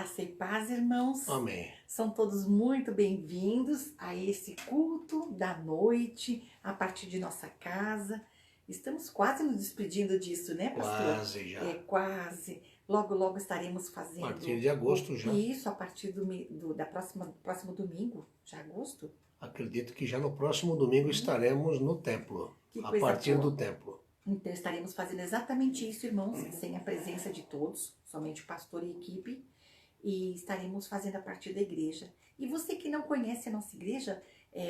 Graça e paz, irmãos. Amém. São todos muito bem-vindos a esse culto da noite, a partir de nossa casa. Estamos quase nos despedindo disso, né, pastor? Quase já. Quase. Logo, logo estaremos fazendo. A partir de agosto já. Isso, a partir da próximo domingo, já agosto. Acredito que já no próximo domingo estaremos no templo. Que A coisa partir boa. do templo. Então estaremos fazendo exatamente isso, irmãos, sem a presença de todos, somente o pastor e equipe. E estaremos fazendo a partir da igreja. E você que não conhece a nossa igreja,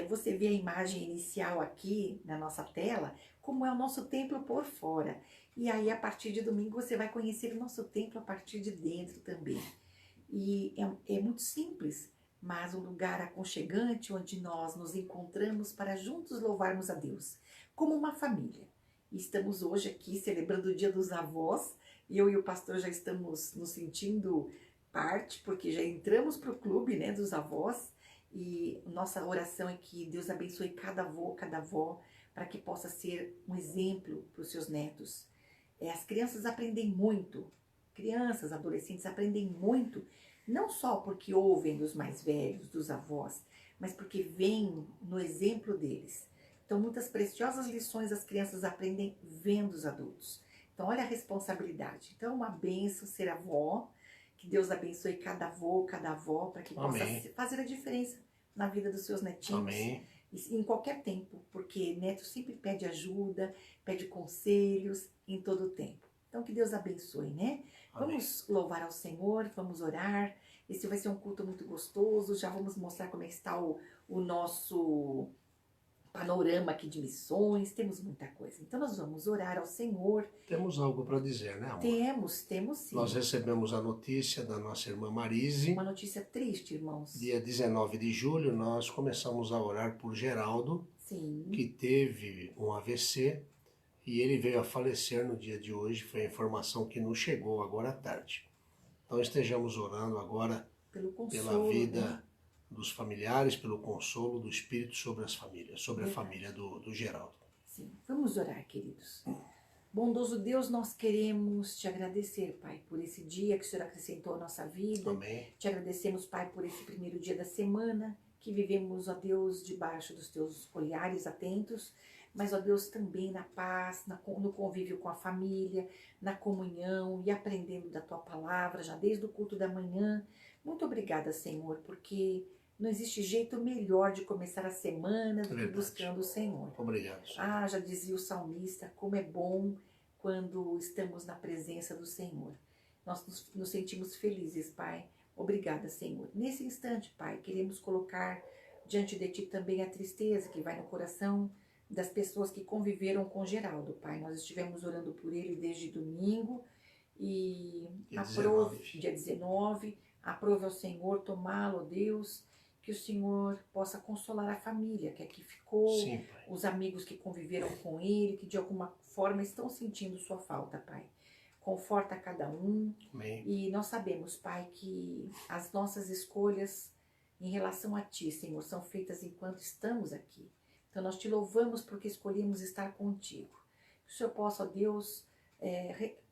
você vê a imagem inicial aqui na nossa tela, como é o nosso templo por fora. E aí, a partir de domingo, você vai conhecer o nosso templo a partir de dentro também. E é muito simples, mas um lugar aconchegante onde nós nos encontramos para juntos louvarmos a Deus, como uma família. E estamos hoje aqui celebrando o Dia dos Avós, e eu e o pastor já estamos nos sentindo parte, porque já entramos para o clube, né, dos avós, e nossa oração é que Deus abençoe cada avô, cada avó, para que possa ser um exemplo para os seus netos. As crianças aprendem muito, crianças, adolescentes aprendem muito, não só porque ouvem dos mais velhos, dos avós, mas porque veem no exemplo deles. Então, muitas preciosas lições as crianças aprendem vendo os adultos. Então, olha a responsabilidade. Então, uma bênção ser avó. Que Deus abençoe cada avô, cada avó, para que possa fazer a diferença na vida dos seus netinhos. Amém. Em qualquer tempo, porque neto sempre pede ajuda, pede conselhos em todo o tempo. Então que Deus abençoe, né? Amém. Vamos louvar ao Senhor, vamos orar. Esse vai ser um culto muito gostoso. Já vamos mostrar como é que está o nosso panorama aqui de missões, temos muita coisa. Então nós vamos orar ao Senhor. Temos algo para dizer, né, amor? Temos sim. Nós recebemos a notícia da nossa irmã Marise. Uma notícia triste, irmãos. Dia 19 de julho nós começamos a orar por Geraldo, Sim. que teve um AVC e ele veio a falecer no dia de hoje. Foi a informação que nos chegou agora à tarde. Então estejamos orando agora pela vida, né, dos familiares, pelo consolo do Espírito sobre as famílias, sobre a família do Geraldo. Sim, vamos orar, queridos. Bondoso Deus, nós queremos te agradecer, Pai, por esse dia que o Senhor acrescentou à nossa vida. Amém. Te agradecemos, Pai, por esse primeiro dia da semana, que vivemos, ó Deus, debaixo dos teus olhares atentos, mas, ó Deus, também na paz, no convívio com a família, na comunhão e aprendendo da tua palavra, já desde o culto da manhã. Muito obrigada, Senhor, porque não existe jeito melhor de começar a semana do que buscando o Senhor. Obrigado, Senhor. Já dizia o salmista, como é bom quando estamos na presença do Senhor. Nós nos sentimos felizes, Pai. Obrigada, Senhor. Nesse instante, Pai, queremos colocar diante de Ti também a tristeza que vai no coração das pessoas que conviveram com Geraldo, Pai. Nós estivemos orando por ele desde domingo e dia 19, aprove ao Senhor tomá-lo, Deus, que o Senhor possa consolar a família que aqui ficou, sim, os amigos que conviveram com ele, que de alguma forma estão sentindo sua falta, Pai. Conforta cada um. Amém. E nós sabemos, Pai, que as nossas escolhas em relação a Ti, Senhor, são feitas enquanto estamos aqui. Então nós Te louvamos porque escolhemos estar contigo. Que o Senhor possa, ó Deus,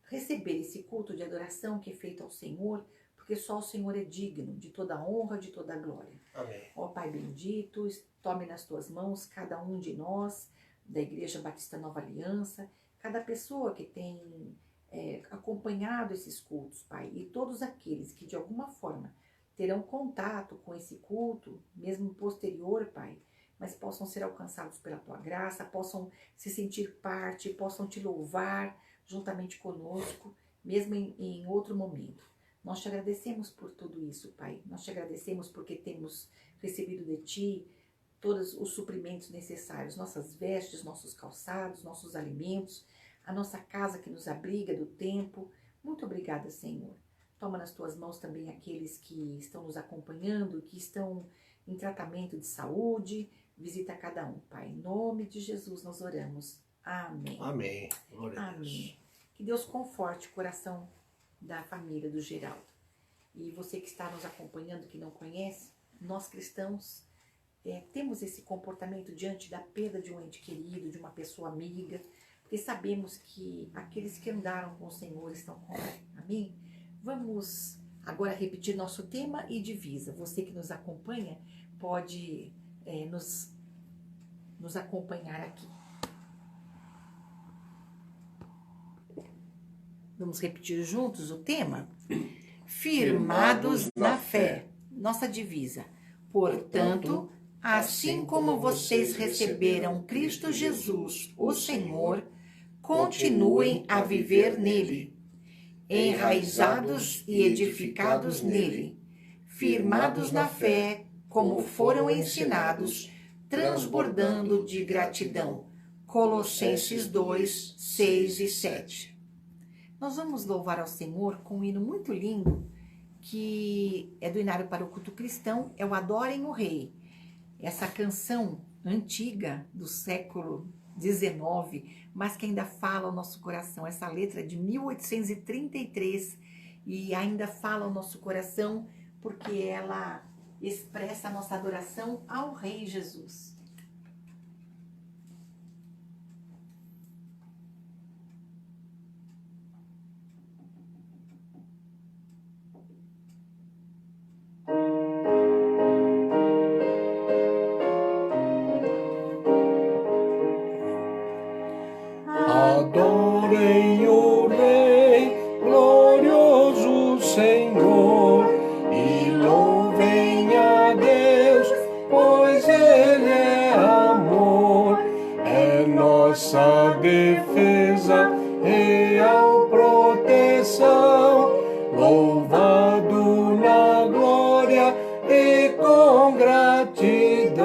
receber esse culto de adoração que é feito ao Senhor, porque só o Senhor é digno de toda a honra, de toda a glória. Amém. Ó Pai bendito, tome nas tuas mãos cada um de nós, da Igreja Batista Nova Aliança, cada pessoa que tem acompanhado esses cultos, Pai, e todos aqueles que de alguma forma terão contato com esse culto, mesmo posterior, Pai, mas possam ser alcançados pela Tua graça, possam se sentir parte, possam Te louvar juntamente conosco, mesmo em outro momento. Nós Te agradecemos por tudo isso, Pai. Nós Te agradecemos porque temos recebido de Ti todos os suprimentos necessários, nossas vestes, nossos calçados, nossos alimentos, a nossa casa que nos abriga do tempo. Muito obrigada, Senhor. Toma nas Tuas mãos também aqueles que estão nos acompanhando, que estão em tratamento de saúde. Visita cada um, Pai. Em nome de Jesus nós oramos. Amém. Amém. Glória a Deus. Amém. Que Deus conforte o coração da família do Geraldo. E você que está nos acompanhando, que não conhece, nós cristãos temos esse comportamento diante da perda de um ente querido, de uma pessoa amiga, porque sabemos que aqueles que andaram com o Senhor estão com Ele. Amém? Vamos agora repetir nosso tema e divisa. Você que nos acompanha pode nos acompanhar aqui. Vamos repetir juntos o tema? Firmados na fé, nossa divisa. Portanto, assim como vocês receberam Cristo Jesus, o Senhor, continuem a viver nele, enraizados e edificados nele, firmados na fé, como foram ensinados, transbordando de gratidão. Colossenses 2, 6 e 7. Nós vamos louvar ao Senhor com um hino muito lindo, que é do Inário para o Culto Cristão, é o Adorem o Rei. Essa canção antiga do século XIX, mas que ainda fala ao nosso coração. Essa letra é de 1833 e ainda fala ao nosso coração porque ela expressa a nossa adoração ao Rei Jesus. Adorem o Rei, glorioso Senhor, e louvem a Deus, pois Ele é amor, é nossa defesa, real proteção, louvado na glória e com gratidão.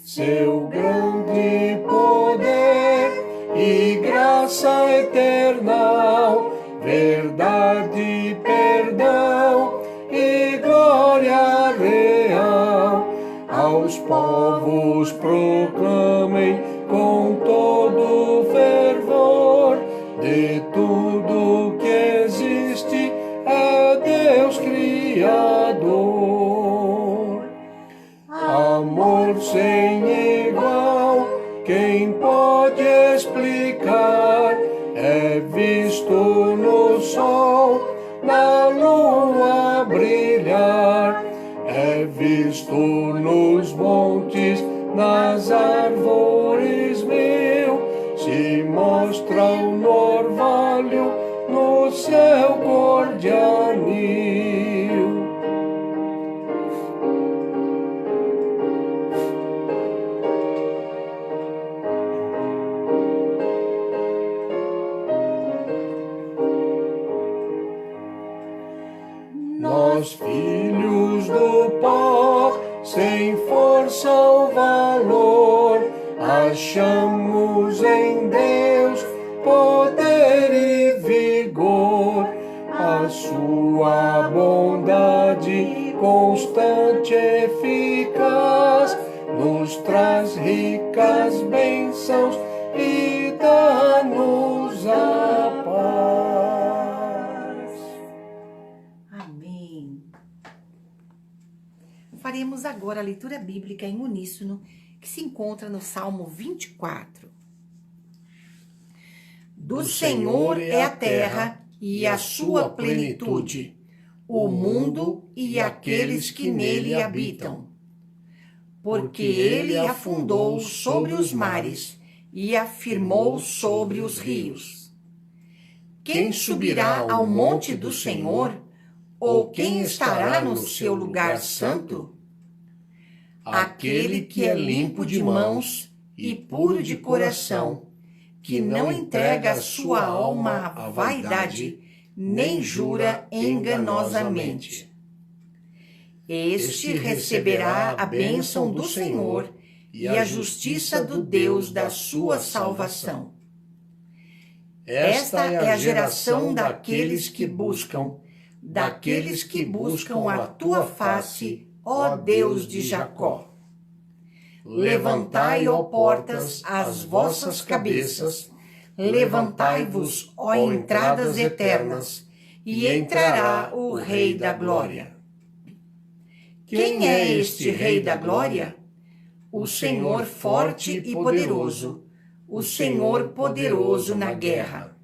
Seu grande poder e graça eternal, verdade, perdão e glória real, aos povos proclamem com todo fervor, de tudo que existe é Deus Criador. Amor sem igual, quem pode explicar? É visto no sol, na lua brilhar, é visto nos montes, nas árvores mil, se mostra o orvalho no céu cor de anil. Nós, filhos do pó, sem força ou valor, achamos em Deus poder e vigor. A sua bondade constante e eficaz nos traz ricas bênçãos e dá-nos a paz. Amém. Faremos agora a leitura bíblica em uníssono, que se encontra no Salmo 24. Do Senhor é a terra e a sua plenitude, o mundo e aqueles que nele habitam. Porque ele afundou sobre os mares e afirmou sobre os rios. Quem subirá ao monte do Senhor? Ou quem estará no seu lugar santo? Aquele que é limpo de mãos e puro de coração, que não entrega a sua alma à vaidade, nem jura enganosamente. Este receberá a bênção do Senhor e a justiça do Deus da sua salvação. Esta é a geração daqueles que buscam a tua face, ó Deus de Jacó. Levantai, ó portas, as vossas cabeças, levantai-vos, ó entradas eternas, e entrará o Rei da Glória. Quem é este Rei da Glória? O Senhor forte e poderoso, o Senhor poderoso na guerra.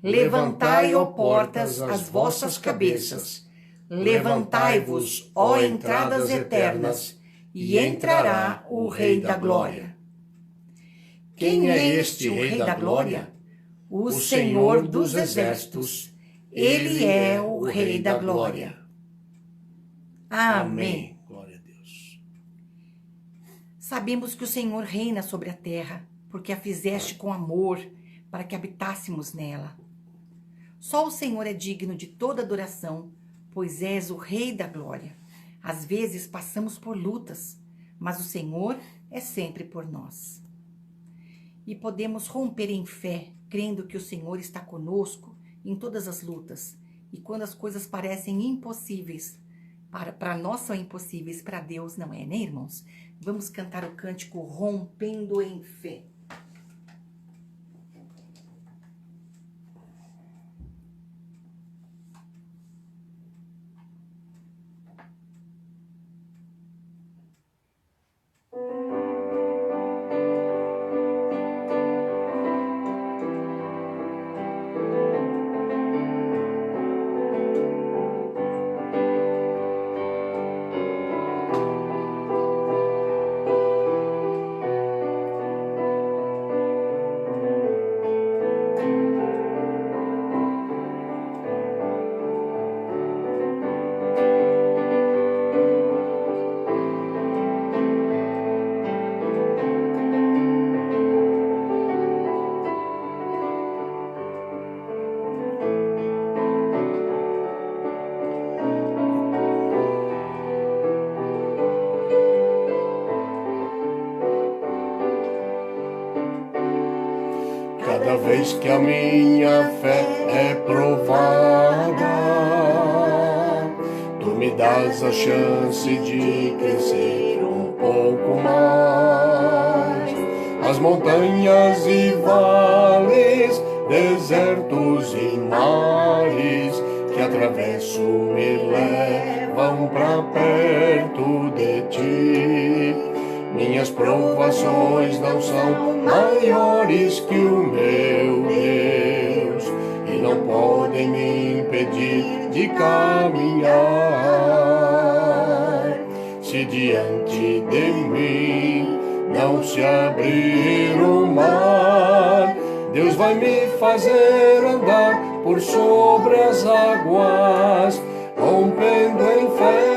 Levantai, ó portas, as vossas cabeças. Levantai-vos, ó entradas eternas, e entrará o Rei da Glória. Quem é este Rei da Glória? O Senhor dos Exércitos. Ele é o Rei da Glória. Amém. Glória a Deus. Sabemos que o Senhor reina sobre a terra, porque a fizeste com amor, para que habitássemos nela. Só o Senhor é digno de toda adoração, pois és o Rei da Glória. Às vezes passamos por lutas, mas o Senhor é sempre por nós. E podemos romper em fé, crendo que o Senhor está conosco em todas as lutas. E quando as coisas parecem impossíveis, para nós são impossíveis, para Deus não é, né, irmãos? Vamos cantar o cântico Rompendo em Fé. Cada vez que a minha fé é provada, tu me dás a chance de crescer um pouco mais. As montanhas e vales, desertos e mares que atravesso me levam pra perto de ti. Minhas provações não são maiores que o meu Deus e não podem me impedir de caminhar. Se diante de mim não se abrir o mar, Deus vai me fazer andar por sobre as águas, rompendo em fé.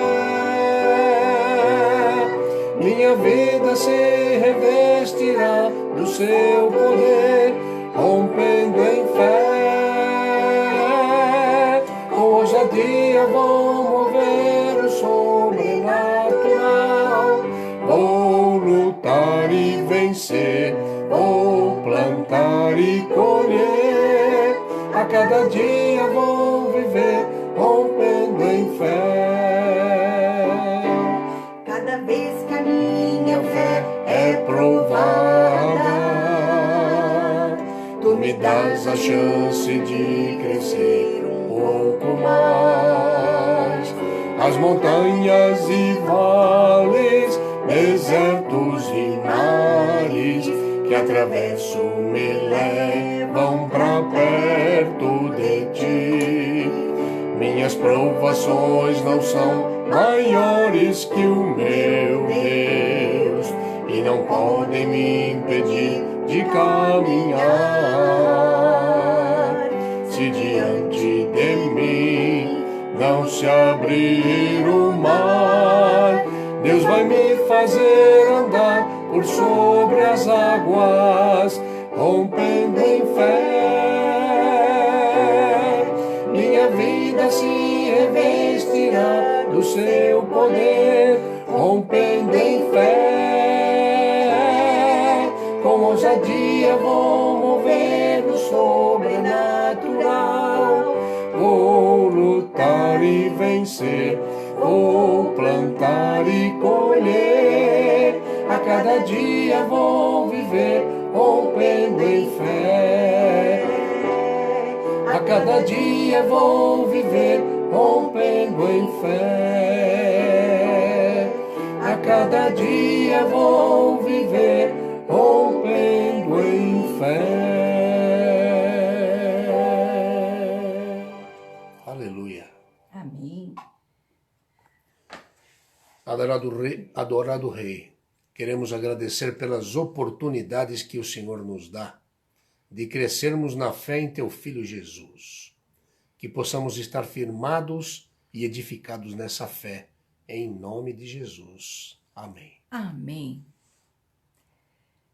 Minha vida se revestirá do seu poder, rompendo em fé. Com ousadia vou mover o sobrenatural. Vou lutar e vencer, vou plantar e colher. A cada dia vou viver, rompendo em fé. Cada vez que a minha fé É provada, tu me dás a chance de crescer um pouco mais. As montanhas e vales, desertos e mares que atravesso me levam pra perto de ti. Minhas provações não são maiores que o meu Deus e não podem me impedir de caminhar. Se diante de mim não se abrir o mar, Deus vai me fazer andar por sobre as águas, rompendo em fé. Minha vida se revestirá do seu poder, rompendo em fé. Com ousadia vou mover o sobrenatural. Vou lutar e vencer, vou plantar e colher. A cada dia vou viver, rompendo em fé. A cada dia vou viver, rompendo em fé. A cada dia vou viver, rompendo em fé. adorado Rei, queremos agradecer pelas oportunidades que o Senhor nos dá de crescermos na fé em Teu Filho Jesus. Que possamos estar firmados e edificados nessa fé, em nome de Jesus. Amém. Amém.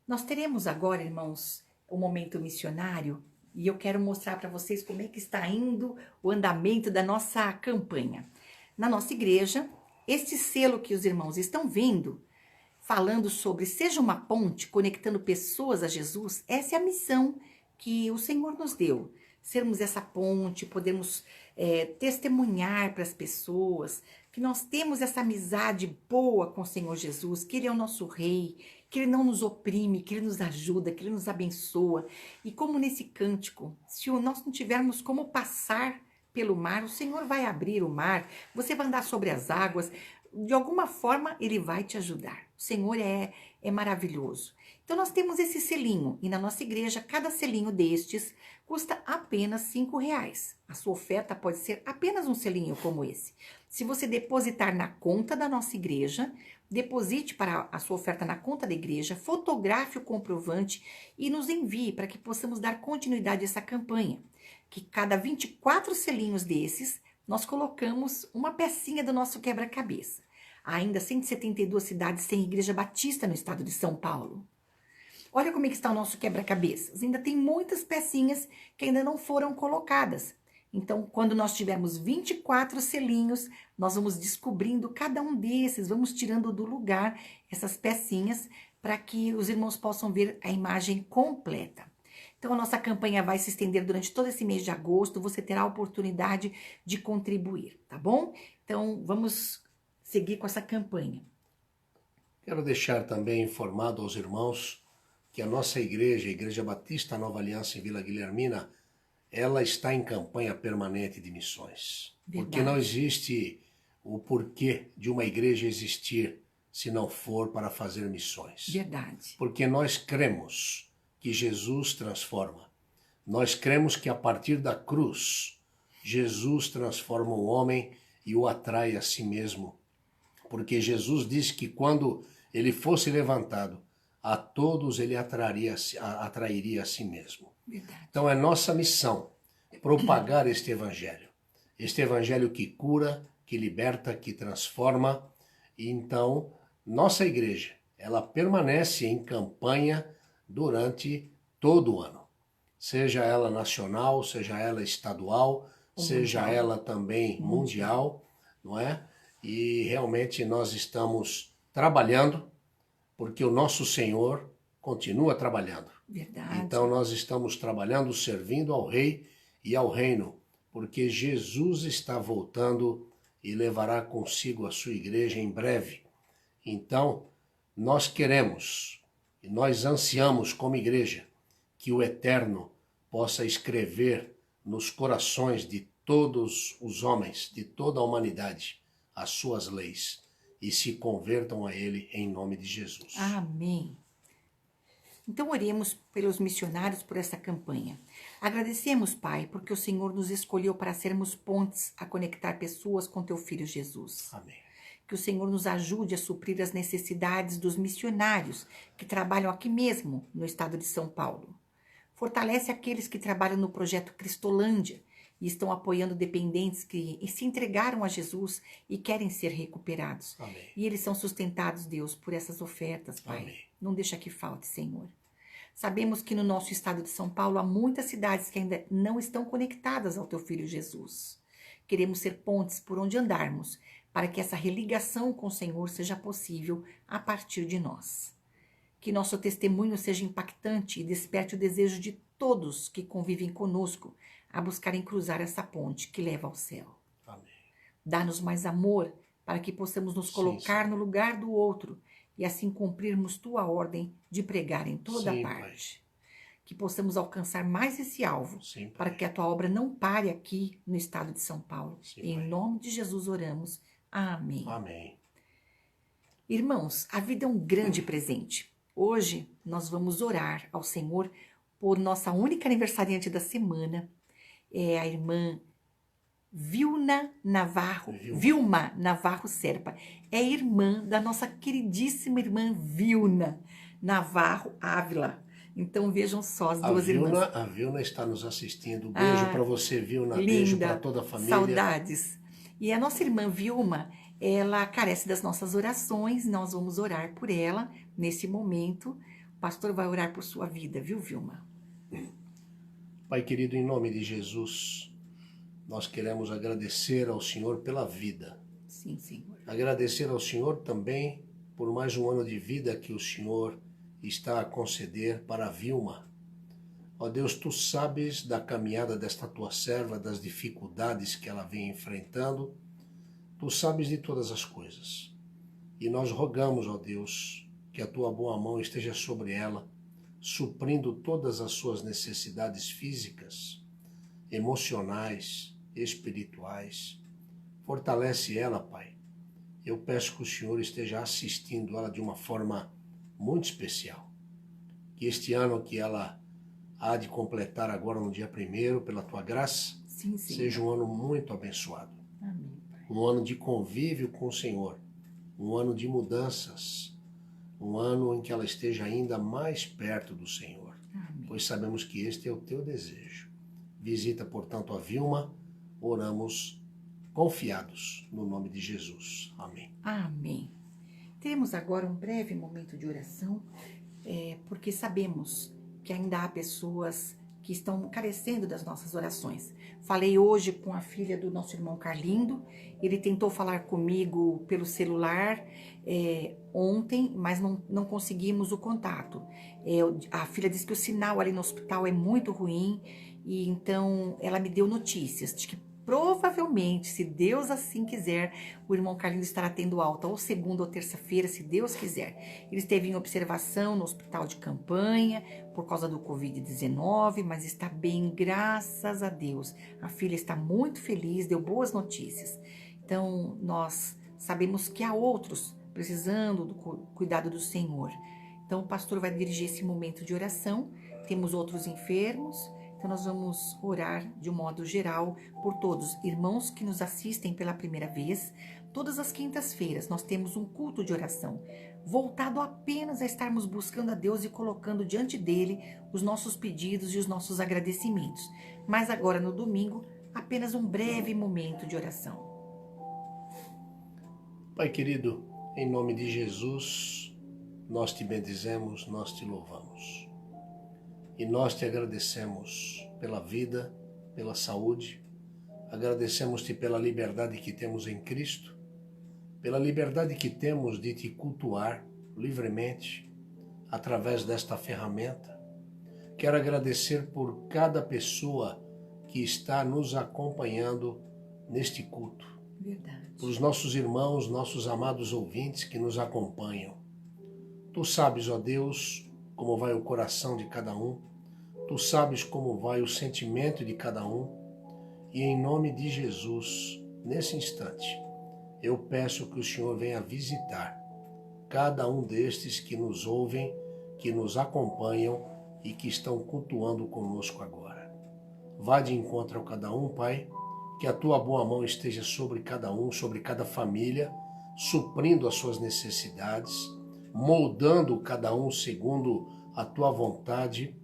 Nós teremos agora, irmãos, o momento missionário e eu quero mostrar para vocês como é que está indo o andamento da nossa campanha. Na nossa igreja, este selo que os irmãos estão vendo, falando sobre seja uma ponte conectando pessoas a Jesus, essa é a missão que o Senhor nos deu. Sermos essa ponte, podemos testemunhar para as pessoas que nós temos essa amizade boa com o Senhor Jesus, que Ele é o nosso Rei, que Ele não nos oprime, que Ele nos ajuda, que Ele nos abençoa. E como nesse cântico, se nós não tivermos como passar pelo mar, o Senhor vai abrir o mar, você vai andar sobre as águas, de alguma forma Ele vai te ajudar. O Senhor é maravilhoso. Então nós temos esse selinho e na nossa igreja cada selinho destes custa apenas R$5. A sua oferta pode ser apenas um selinho como esse. Se você depositar na conta da nossa igreja, deposite para a sua oferta na conta da igreja, fotografe o comprovante e nos envie para que possamos dar continuidade a essa campanha. Que cada 24 selinhos desses, nós colocamos uma pecinha do nosso quebra-cabeça. Há ainda 172 cidades sem igreja batista no estado de São Paulo. Olha como é que está o nosso quebra-cabeças. Ainda tem muitas pecinhas que ainda não foram colocadas. Então, quando nós tivermos 24 selinhos, nós vamos descobrindo cada um desses, vamos tirando do lugar essas pecinhas para que os irmãos possam ver a imagem completa. Então, a nossa campanha vai se estender durante todo esse mês de agosto, você terá a oportunidade de contribuir, tá bom? Então, vamos seguir com essa campanha. Quero deixar também informado aos irmãos que a nossa igreja, a Igreja Batista Nova Aliança em Vila Guilhermina, ela está em campanha permanente de missões. Verdade. Porque não existe o porquê de uma igreja existir se não for para fazer missões. Verdade. Porque nós cremos que Jesus transforma. Nós cremos que a partir da cruz, Jesus transforma o homem e o atrai a si mesmo. Porque Jesus disse que quando ele fosse levantado, a todos ele atrairia a si mesmo. Verdade. Então é nossa missão propagar este evangelho que cura, que liberta, que transforma. E então, nossa igreja, ela permanece em campanha durante todo o ano. Seja ela nacional, seja ela estadual, seja ela também mundial, não é? E realmente nós estamos trabalhando, porque o nosso Senhor continua trabalhando. Verdade. Então nós estamos trabalhando, servindo ao Rei e ao Reino, porque Jesus está voltando e levará consigo a sua igreja em breve. Então, nós queremos e nós ansiamos como igreja que o Eterno possa escrever nos corações de todos os homens, de toda a humanidade, as suas leis e se convertam a Ele em nome de Jesus. Amém. Então oremos pelos missionários por essa campanha. Agradecemos, Pai, porque o Senhor nos escolheu para sermos pontes a conectar pessoas com Teu Filho Jesus. Amém. Que o Senhor nos ajude a suprir as necessidades dos missionários que trabalham aqui mesmo no estado de São Paulo. Fortalece aqueles que trabalham no projeto Cristolândia e estão apoiando dependentes que se entregaram a Jesus e querem ser recuperados. Amém. E eles são sustentados, Deus, por essas ofertas, Pai. Amém. Não deixa que falte, Senhor. Sabemos que no nosso estado de São Paulo há muitas cidades que ainda não estão conectadas ao Teu Filho Jesus. Queremos ser pontes por onde andarmos, para que essa religação com o Senhor seja possível a partir de nós. Que nosso testemunho seja impactante e desperte o desejo de todos que convivem conosco a buscarem cruzar essa ponte que leva ao céu. Amém. Dá-nos mais amor para que possamos nos colocar no lugar do outro e assim cumprirmos Tua ordem de pregar em toda parte. Que possamos alcançar mais esse alvo, para que a Tua obra não pare aqui no estado de São Paulo. Em nome de Jesus oramos. Amém. Amém. Irmãos, a vida é um grande presente. Hoje nós vamos orar ao Senhor por nossa única aniversariante da semana, é a irmã Vilma Navarro Serpa. É irmã da nossa queridíssima irmã Vilma Navarro Ávila. Então vejam só as duas irmãs. A Vilma está nos assistindo. Beijo para você, Vilma. Linda, beijo para toda a família. Saudades. E a nossa irmã Vilma, ela carece das nossas orações. Nós vamos orar por ela nesse momento. O pastor vai orar por sua vida, viu, Vilma? Pai querido, em nome de Jesus, nós queremos agradecer ao Senhor pela vida. Sim, Senhor. Agradecer ao Senhor também por mais um ano de vida que o Senhor está a conceder para a Vilma. Ó Deus, Tu sabes da caminhada desta Tua serva, das dificuldades que ela vem enfrentando. Tu sabes de todas as coisas. E nós rogamos, ó Deus, que a Tua boa mão esteja sobre ela, suprindo todas as suas necessidades físicas, emocionais, espirituais. Fortalece ela, Pai. Eu peço que o Senhor esteja assistindo ela de uma forma muito especial. Que este ano que ela há de completar agora no dia 1º, pela Tua graça, sim. seja um ano muito abençoado. Amém, Pai. Um ano de convívio com o Senhor. Um ano de mudanças. Um ano em que ela esteja ainda mais perto do Senhor. Amém. Pois sabemos que este é o Teu desejo. Visita, portanto, a Vilma. Oramos confiados no nome de Jesus. Amém. Amém. Teremos agora um breve momento de oração, porque sabemos que ainda há pessoas que estão carecendo das nossas orações. Falei hoje com a filha do nosso irmão Carlindo, ele tentou falar comigo pelo celular ontem, mas não conseguimos o contato. A filha disse que o sinal ali no hospital é muito ruim, e então ela me deu notícias de que provavelmente, se Deus assim quiser, o irmão Carlindo estará tendo alta ou segunda ou terça-feira, se Deus quiser. Ele esteve em observação no hospital de campanha por causa do Covid-19, mas está bem, graças a Deus. A filha está muito feliz, deu boas notícias. Então, nós sabemos que há outros precisando do cuidado do Senhor. Então, o pastor vai dirigir esse momento de oração. Temos outros enfermos. Então, nós vamos orar de um modo geral por todos. Irmãos que nos assistem pela primeira vez, todas as quintas-feiras nós temos um culto de oração, voltado apenas a estarmos buscando a Deus e colocando diante dele os nossos pedidos e os nossos agradecimentos. Mas agora, no domingo, apenas um breve momento de oração. Pai querido, em nome de Jesus, nós te bendizemos, nós te louvamos. E nós te agradecemos pela vida, pela saúde, agradecemos-te pela liberdade que temos em Cristo, pela liberdade que temos de te cultuar livremente através desta ferramenta. Quero agradecer por cada pessoa que está nos acompanhando neste culto. Verdade. Por os nossos irmãos, nossos amados ouvintes que nos acompanham. Tu sabes, ó Deus, como vai o coração de cada um, Tu sabes como vai o sentimento de cada um, e em nome de Jesus, nesse instante, eu peço que o Senhor venha visitar cada um destes que nos ouvem, que nos acompanham e que estão cultuando conosco agora. Vá de encontro a cada um, Pai, que a Tua boa mão esteja sobre cada um, sobre cada família, suprindo as suas necessidades, moldando cada um segundo a Tua vontade,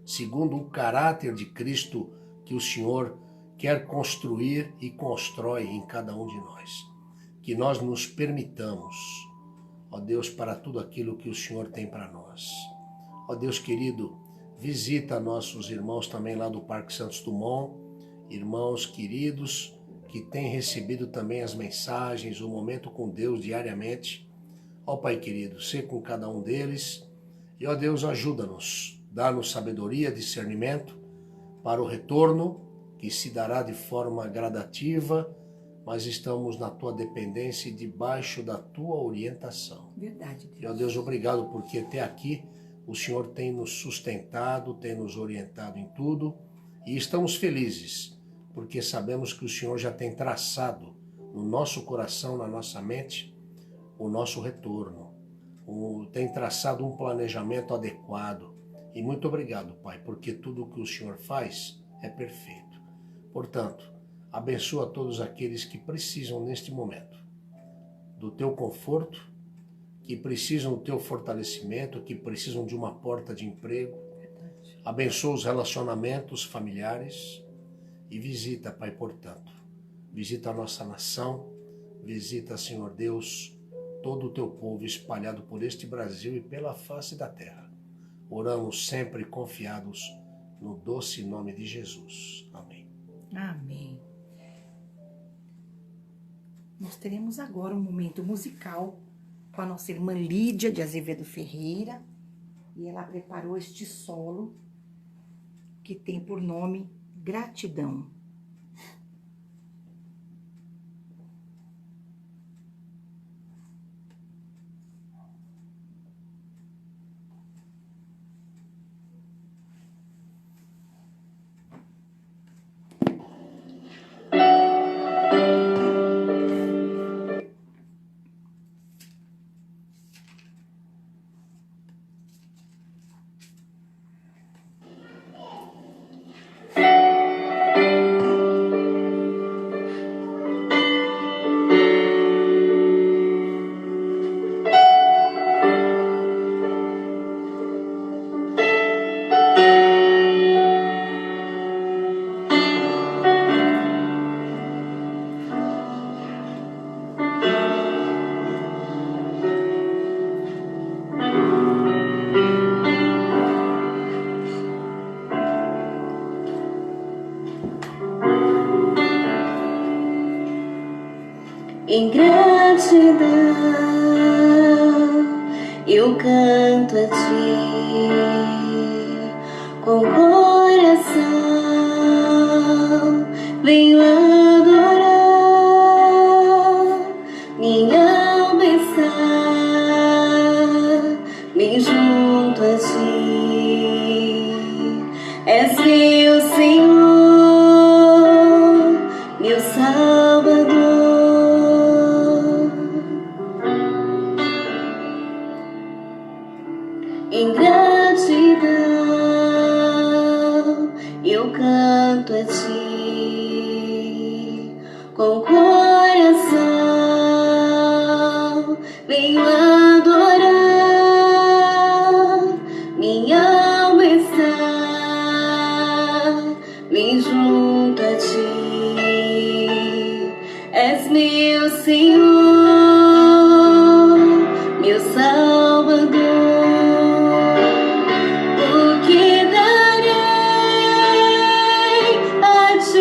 segundo o caráter de Cristo que o Senhor quer construir e constrói em cada um de nós. Que nós nos permitamos, ó Deus, para tudo aquilo que o Senhor tem para nós. Ó Deus querido, visita nossos irmãos também lá do Parque Santos Dumont, irmãos queridos que têm recebido também as mensagens, o momento com Deus diariamente. Ó Pai querido, sê com cada um deles e, ó Deus, ajuda-nos. Dá-nos sabedoria, discernimento para o retorno, que se dará de forma gradativa, mas estamos na Tua dependência e debaixo da Tua orientação. Verdade, Deus. E, ó Deus, obrigado porque até aqui o Senhor tem nos sustentado, tem nos orientado em tudo, e estamos felizes, porque sabemos que o Senhor já tem traçado no nosso coração, na nossa mente, o nosso retorno. Tem traçado um planejamento adequado. E muito obrigado, Pai, porque tudo o que o Senhor faz é perfeito. Portanto, Abençoa todos aqueles que precisam neste momento do teu conforto, que precisam do teu fortalecimento, que precisam de uma porta de emprego. Abençoa os relacionamentos familiares e visita, Pai, portanto, visita a nossa nação, visita, Senhor Deus, todo o teu povo espalhado por este Brasil e pela face da terra. Oramos sempre confiados no doce nome de Jesus. Amém. Amém. Nós teremos agora um momento musical com a nossa irmã Lídia de Azevedo Ferreira, e ela preparou este solo que tem por nome Gratidão. Em gratidão eu canto a ti com o coração, venho adorar, minha alma está bem junto a ti. És meu Senhor, meu Salvador. Em gratidão eu canto a ti com o coração, venho adorar, minha alma está bem junto a ti. És meu Senhor, meu Salvador. O que darei a ti?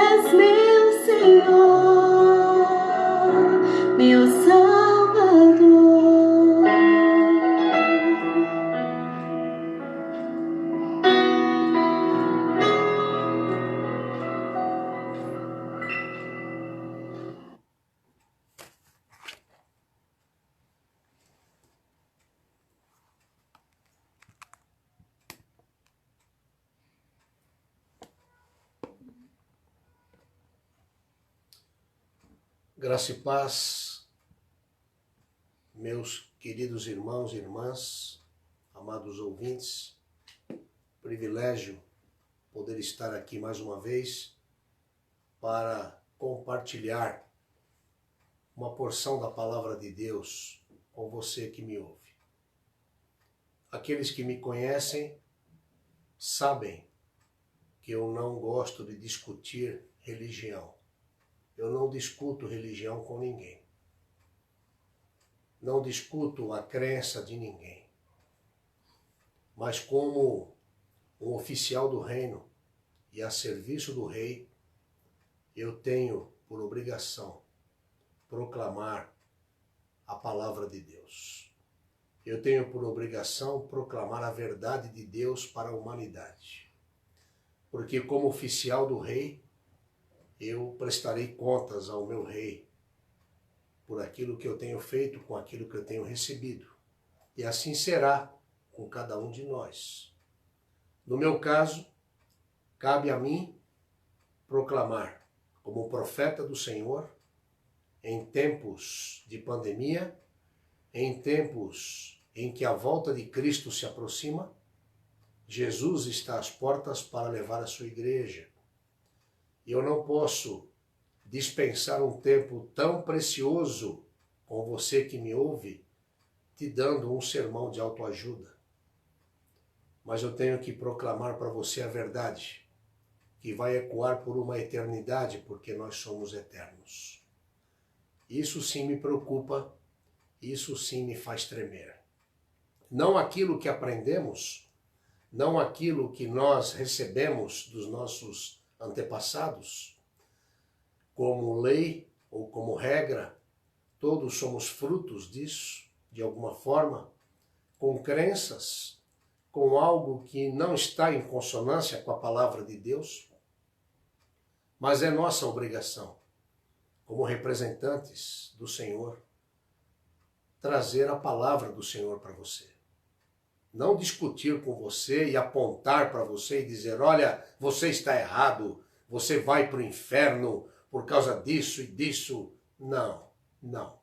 és meu Senhor, meu Salvador. Graça e paz, meus queridos irmãos e irmãs, amados ouvintes, privilégio poder estar aqui mais uma vez para compartilhar uma porção da palavra de Deus com você que me ouve. Aqueles que me conhecem sabem que eu não gosto de discutir religião. Eu não discuto religião com ninguém. Não discuto a crença de ninguém. Mas como um oficial do reino e a serviço do rei, eu tenho por obrigação proclamar a palavra de Deus. Eu tenho por obrigação proclamar a verdade de Deus para a humanidade. Porque como oficial do rei, eu prestarei contas ao meu rei por aquilo que eu tenho feito, com aquilo que eu tenho recebido. E assim será com cada um de nós. No meu caso, cabe a mim proclamar, como profeta do Senhor, em tempos de pandemia, em tempos em que a volta de Cristo se aproxima, Jesus está às portas para levar a sua igreja. E eu não posso dispensar um tempo tão precioso com você que me ouve, te dando um sermão de autoajuda. Mas eu tenho que proclamar para você a verdade, que vai ecoar por uma eternidade, porque nós somos eternos. Isso sim me preocupa, isso sim me faz tremer. Não aquilo que aprendemos, não aquilo que nós recebemos dos nossos antepassados, como lei ou como regra, todos somos frutos disso, de alguma forma, com crenças, com algo que não está em consonância com a palavra de Deus, mas é nossa obrigação, como representantes do Senhor, trazer a palavra do Senhor para você. Não discutir com você e apontar para você e dizer, olha, você está errado, você vai para o inferno por causa disso e disso. Não, não.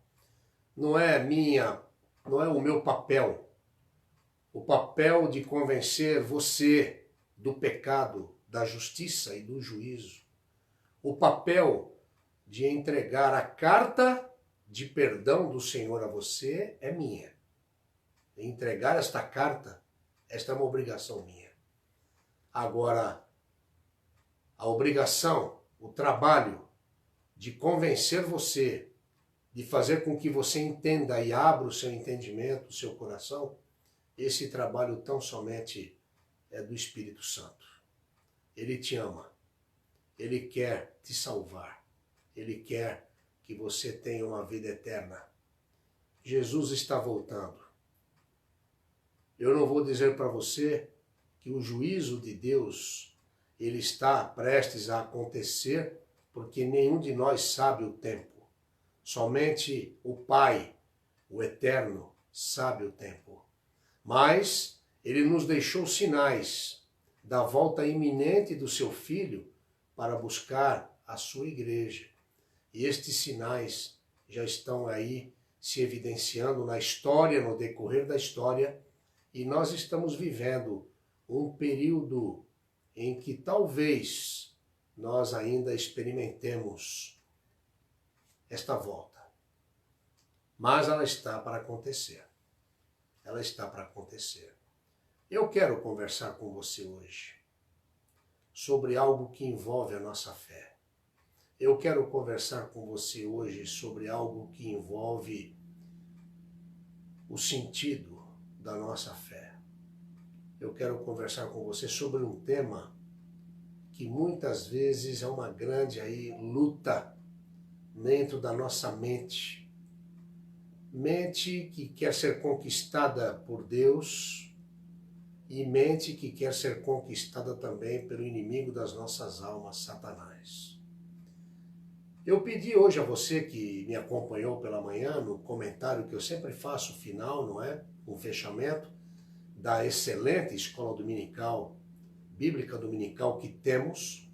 Não é o meu papel. O papel de convencer você do pecado, da justiça e do juízo. O papel de entregar a carta de perdão do Senhor a você é minha. Entregar esta carta, esta é uma obrigação minha. Agora, a obrigação, o trabalho de convencer você, de fazer com que você entenda e abra o seu entendimento, o seu coração, esse trabalho tão somente é do Espírito Santo. Ele te ama, ele quer te salvar, ele quer que você tenha uma vida eterna. Jesus está voltando. Eu não vou dizer para você que o juízo de Deus, ele está prestes a acontecer, porque nenhum de nós sabe o tempo. Somente o Pai, o Eterno, sabe o tempo. Mas ele nos deixou sinais da volta iminente do seu Filho para buscar a sua igreja. E estes sinais já estão aí se evidenciando na história, no decorrer da história, e nós estamos vivendo um período em que talvez nós ainda experimentemos esta volta. Mas ela está para acontecer. Ela está para acontecer. Eu quero conversar com você hoje sobre algo que envolve a nossa fé. Eu quero conversar com você hoje sobre algo que envolve o sentido da nossa fé. Eu quero conversar com você sobre um tema que muitas vezes é uma grande luta dentro da nossa mente. Mente que quer ser conquistada por Deus e mente que quer ser conquistada também pelo inimigo das nossas almas, Satanás. Eu pedi hoje a você que me acompanhou pela manhã, no comentário que eu sempre faço, final, não é? Um fechamento da excelente escola dominical, bíblica dominical que temos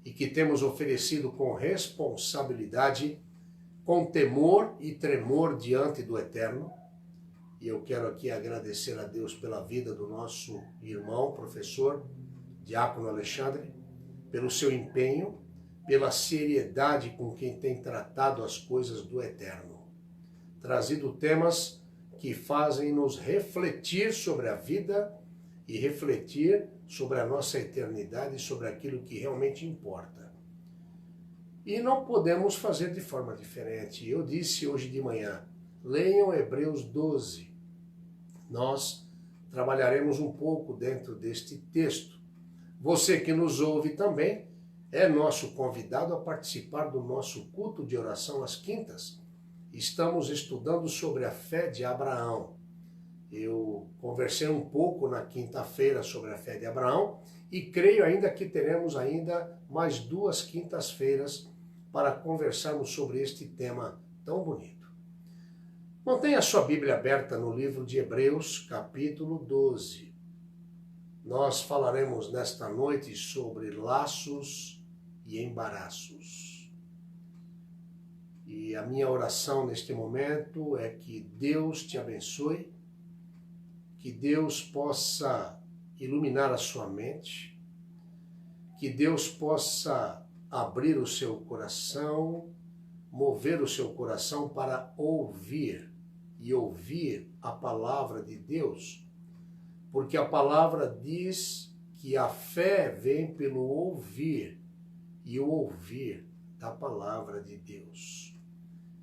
e que temos oferecido com responsabilidade, com temor e tremor diante do Eterno. E eu quero aqui agradecer a Deus pela vida do nosso irmão, professor, Diácono Alexandre, pelo seu empenho, pela seriedade com quem tem tratado as coisas do Eterno, trazido temas que fazem nos refletir sobre a vida e refletir sobre a nossa eternidade e sobre aquilo que realmente importa. E não podemos fazer de forma diferente. Eu disse hoje de manhã, leiam Hebreus 12. Nós trabalharemos um pouco dentro deste texto. Você que nos ouve também é nosso convidado a participar do nosso culto de oração às quintas. Estamos estudando sobre a fé de Abraão. Eu conversei um pouco na quinta-feira sobre a fé de Abraão e creio ainda que teremos ainda mais 2 quintas-feiras para conversarmos sobre este tema tão bonito. Mantenha a sua Bíblia aberta no livro de Hebreus, capítulo 12. Nós falaremos nesta noite sobre laços e embaraços. E a minha oração neste momento é que Deus te abençoe, que Deus possa iluminar a sua mente, que Deus possa abrir o seu coração, mover o seu coração para ouvir e ouvir a palavra de Deus, porque a palavra diz que a fé vem pelo ouvir e o ouvir da palavra de Deus.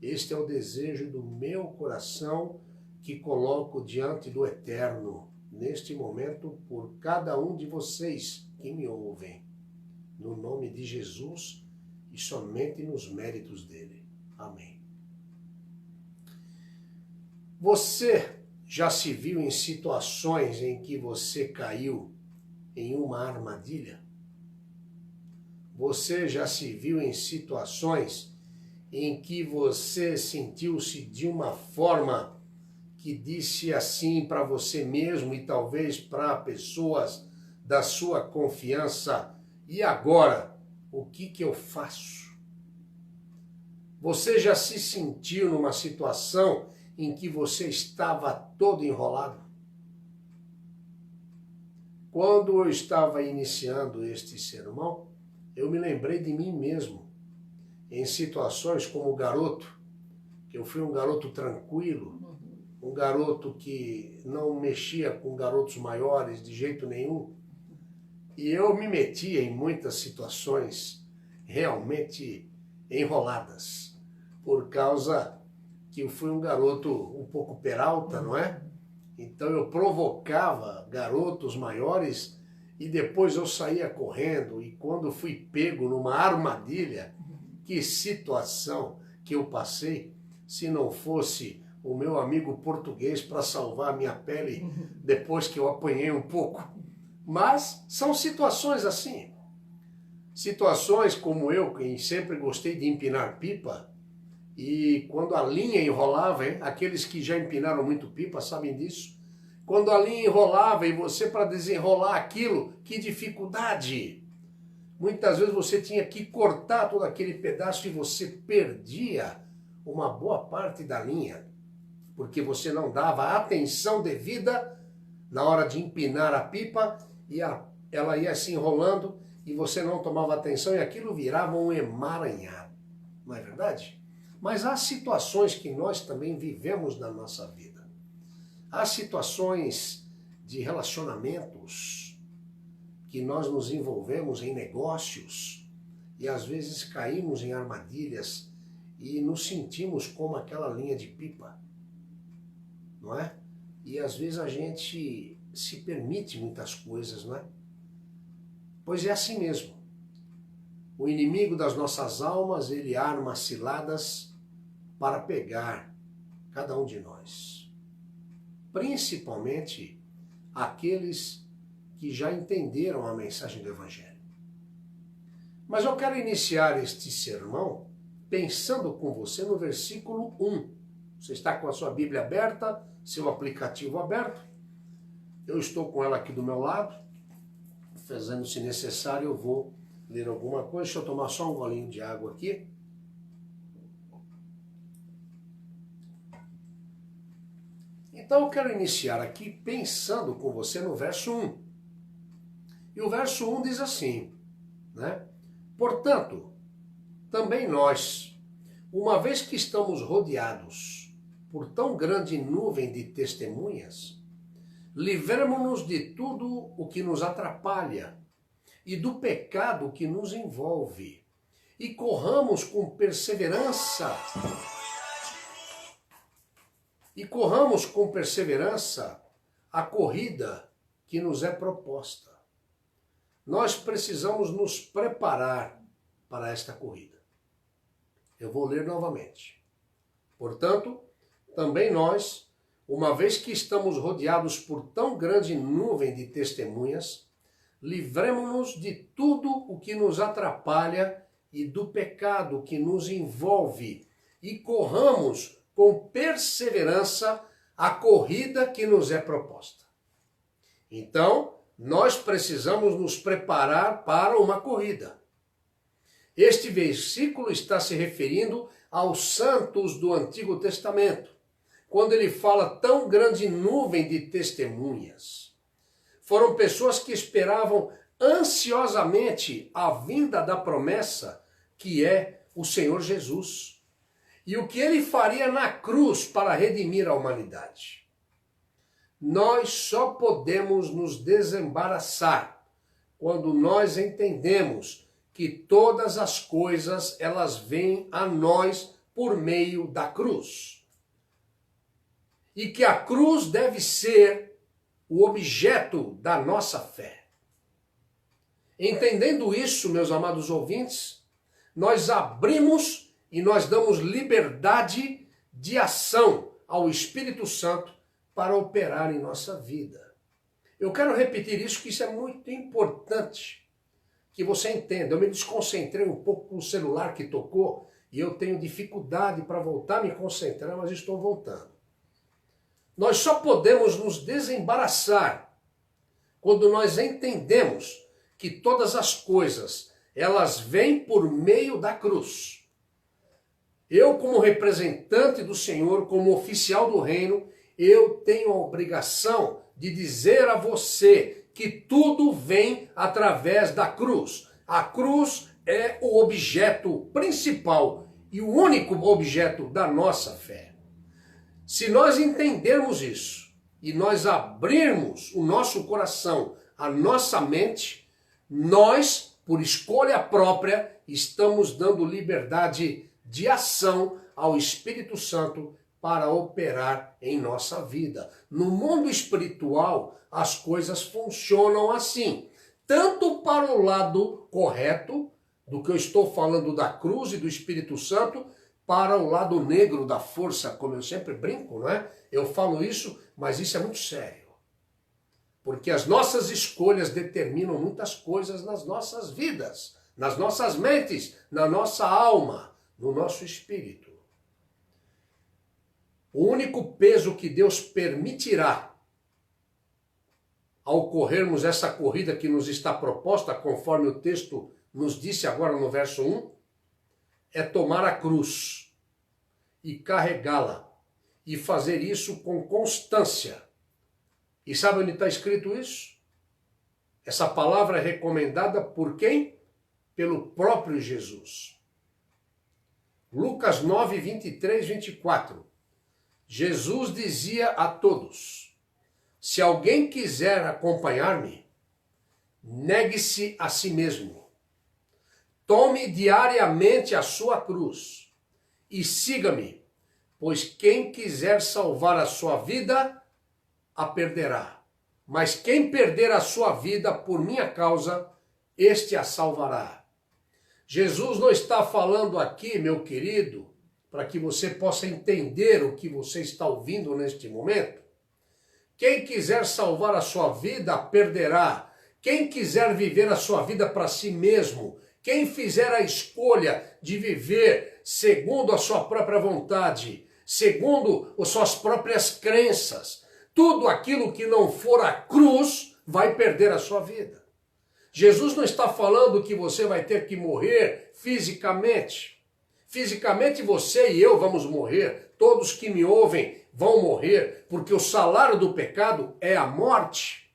Este é o desejo do meu coração que coloco diante do Eterno, neste momento, por cada um de vocês que me ouvem, no nome de Jesus e somente nos méritos dele. Amém. Você já se viu em situações em que você caiu em uma armadilha? Você já se viu em situações em que você sentiu-se de uma forma que disse assim para você mesmo e talvez para pessoas da sua confiança: e agora, o que eu faço? Você já se sentiu numa situação em que você estava todo enrolado? Quando eu estava iniciando este sermão, eu me lembrei de mim mesmo, em situações como garoto, que eu fui um garoto tranquilo, um garoto que não mexia com garotos maiores de jeito nenhum. E eu me metia em muitas situações realmente enroladas, por causa que eu fui um garoto um pouco peralta, não é? Então eu provocava garotos maiores e depois eu saía correndo, e quando fui pego numa armadilha, que situação que eu passei, se não fosse o meu amigo português para salvar a minha pele depois que eu apanhei um pouco. Mas são situações assim. Situações como eu, que sempre gostei de empinar pipa, e quando a linha enrolava, aqueles que já empinaram muito pipa sabem disso, quando a linha enrolava e você para desenrolar aquilo, que dificuldade! Muitas vezes você tinha que cortar todo aquele pedaço e você perdia uma boa parte da linha, porque você não dava a atenção devida na hora de empinar a pipa e ela ia se enrolando e você não tomava atenção e aquilo virava um emaranhado. Não é verdade? Mas há situações que nós também vivemos na nossa vida. Há situações de relacionamentos que nós nos envolvemos em negócios e às vezes caímos em armadilhas e nos sentimos como aquela linha de pipa, não é? E às vezes a gente se permite muitas coisas, não é? Pois é assim mesmo. o inimigo das nossas almas, ele arma ciladas para pegar cada um de nós. Principalmente aqueles que já entenderam a mensagem do Evangelho. Mas eu quero iniciar este sermão pensando com você no versículo 1. Você está com a sua Bíblia aberta, seu aplicativo aberto. Eu estou com ela aqui do meu lado. Fazendo, se necessário, eu vou ler alguma coisa. Deixa eu tomar só um golinho de água aqui. Então eu quero iniciar aqui pensando com você no verso 1. E o verso 1 diz assim, né? Portanto, também nós, uma vez que estamos rodeados por tão grande nuvem de testemunhas, livremo-nos de tudo o que nos atrapalha e do pecado que nos envolve, e corramos com perseverança a corrida que nos é proposta. Nós precisamos nos preparar para esta corrida. Eu vou ler novamente. Portanto, também nós, uma vez que estamos rodeados por tão grande nuvem de testemunhas, livremo-nos de tudo o que nos atrapalha e do pecado que nos envolve, e corramos com perseverança a corrida que nos é proposta. Então, nós precisamos nos preparar para uma corrida. Este versículo está se referindo aos santos do Antigo Testamento, quando ele fala tão grande nuvem de testemunhas. Foram pessoas que esperavam ansiosamente a vinda da promessa, que é o Senhor Jesus, e o que ele faria na cruz para redimir a humanidade. Nós só podemos nos desembaraçar quando nós entendemos que todas as coisas elas vêm a nós por meio da cruz. E que a cruz deve ser o objeto da nossa fé. Entendendo isso, meus amados ouvintes, nós abrimos e nós damos liberdade de ação ao Espírito Santo para operar em nossa vida. Eu quero repetir isso, que isso é muito importante que você entenda. Eu me desconcentrei um pouco com o celular que tocou e eu tenho dificuldade para voltar a me concentrar, mas estou voltando. Nós só podemos nos desembaraçar quando nós entendemos que todas as coisas, elas vêm por meio da cruz. Eu, como representante do Senhor, como oficial do reino, eu tenho a obrigação de dizer a você que tudo vem através da cruz. A cruz é o objeto principal e o único objeto da nossa fé. Se nós entendermos isso e nós abrirmos o nosso coração, a nossa mente, nós, por escolha própria, estamos dando liberdade de ação ao Espírito Santo para operar em nossa vida. No mundo espiritual, as coisas funcionam assim. Tanto para o lado correto, do que eu estou falando da cruz e do Espírito Santo, para o lado negro da força, como eu sempre brinco, não é? Eu falo isso, mas isso é muito sério. Porque as nossas escolhas determinam muitas coisas nas nossas vidas, nas nossas mentes, na nossa alma, no nosso espírito. O único peso que Deus permitirá ao corrermos essa corrida que nos está proposta, conforme o texto nos disse agora no verso 1, é tomar a cruz e carregá-la e fazer isso com constância. E sabe onde está escrito isso? Essa palavra é recomendada por quem? Pelo próprio Jesus. Lucas 9, 23, 24. Jesus dizia a todos: se alguém quiser acompanhar-me, negue-se a si mesmo. Tome diariamente a sua cruz e siga-me, pois quem quiser salvar a sua vida, a perderá. Mas quem perder a sua vida por minha causa, este a salvará. Jesus não está falando aqui, meu querido, para que você possa entender o que você está ouvindo neste momento. Quem quiser salvar a sua vida, perderá. Quem quiser viver a sua vida para si mesmo, quem fizer a escolha de viver segundo a sua própria vontade, segundo as suas próprias crenças, tudo aquilo que não for a cruz vai perder a sua vida. Jesus não está falando que você vai ter que morrer fisicamente. Fisicamente você e eu vamos morrer, todos que me ouvem vão morrer, porque o salário do pecado é a morte.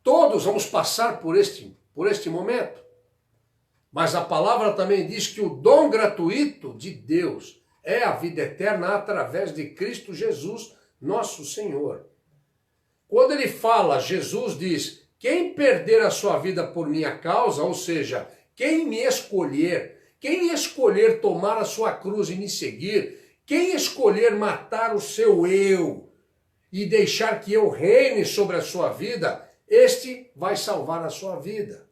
Todos vamos passar por este momento. Mas a palavra também diz que o dom gratuito de Deus é a vida eterna através de Cristo Jesus, nosso Senhor. Quando ele fala, Jesus diz, quem perder a sua vida por minha causa, ou seja, quem escolher tomar a sua cruz e me seguir, quem escolher matar o seu eu e deixar que eu reine sobre a sua vida, este vai salvar a sua vida.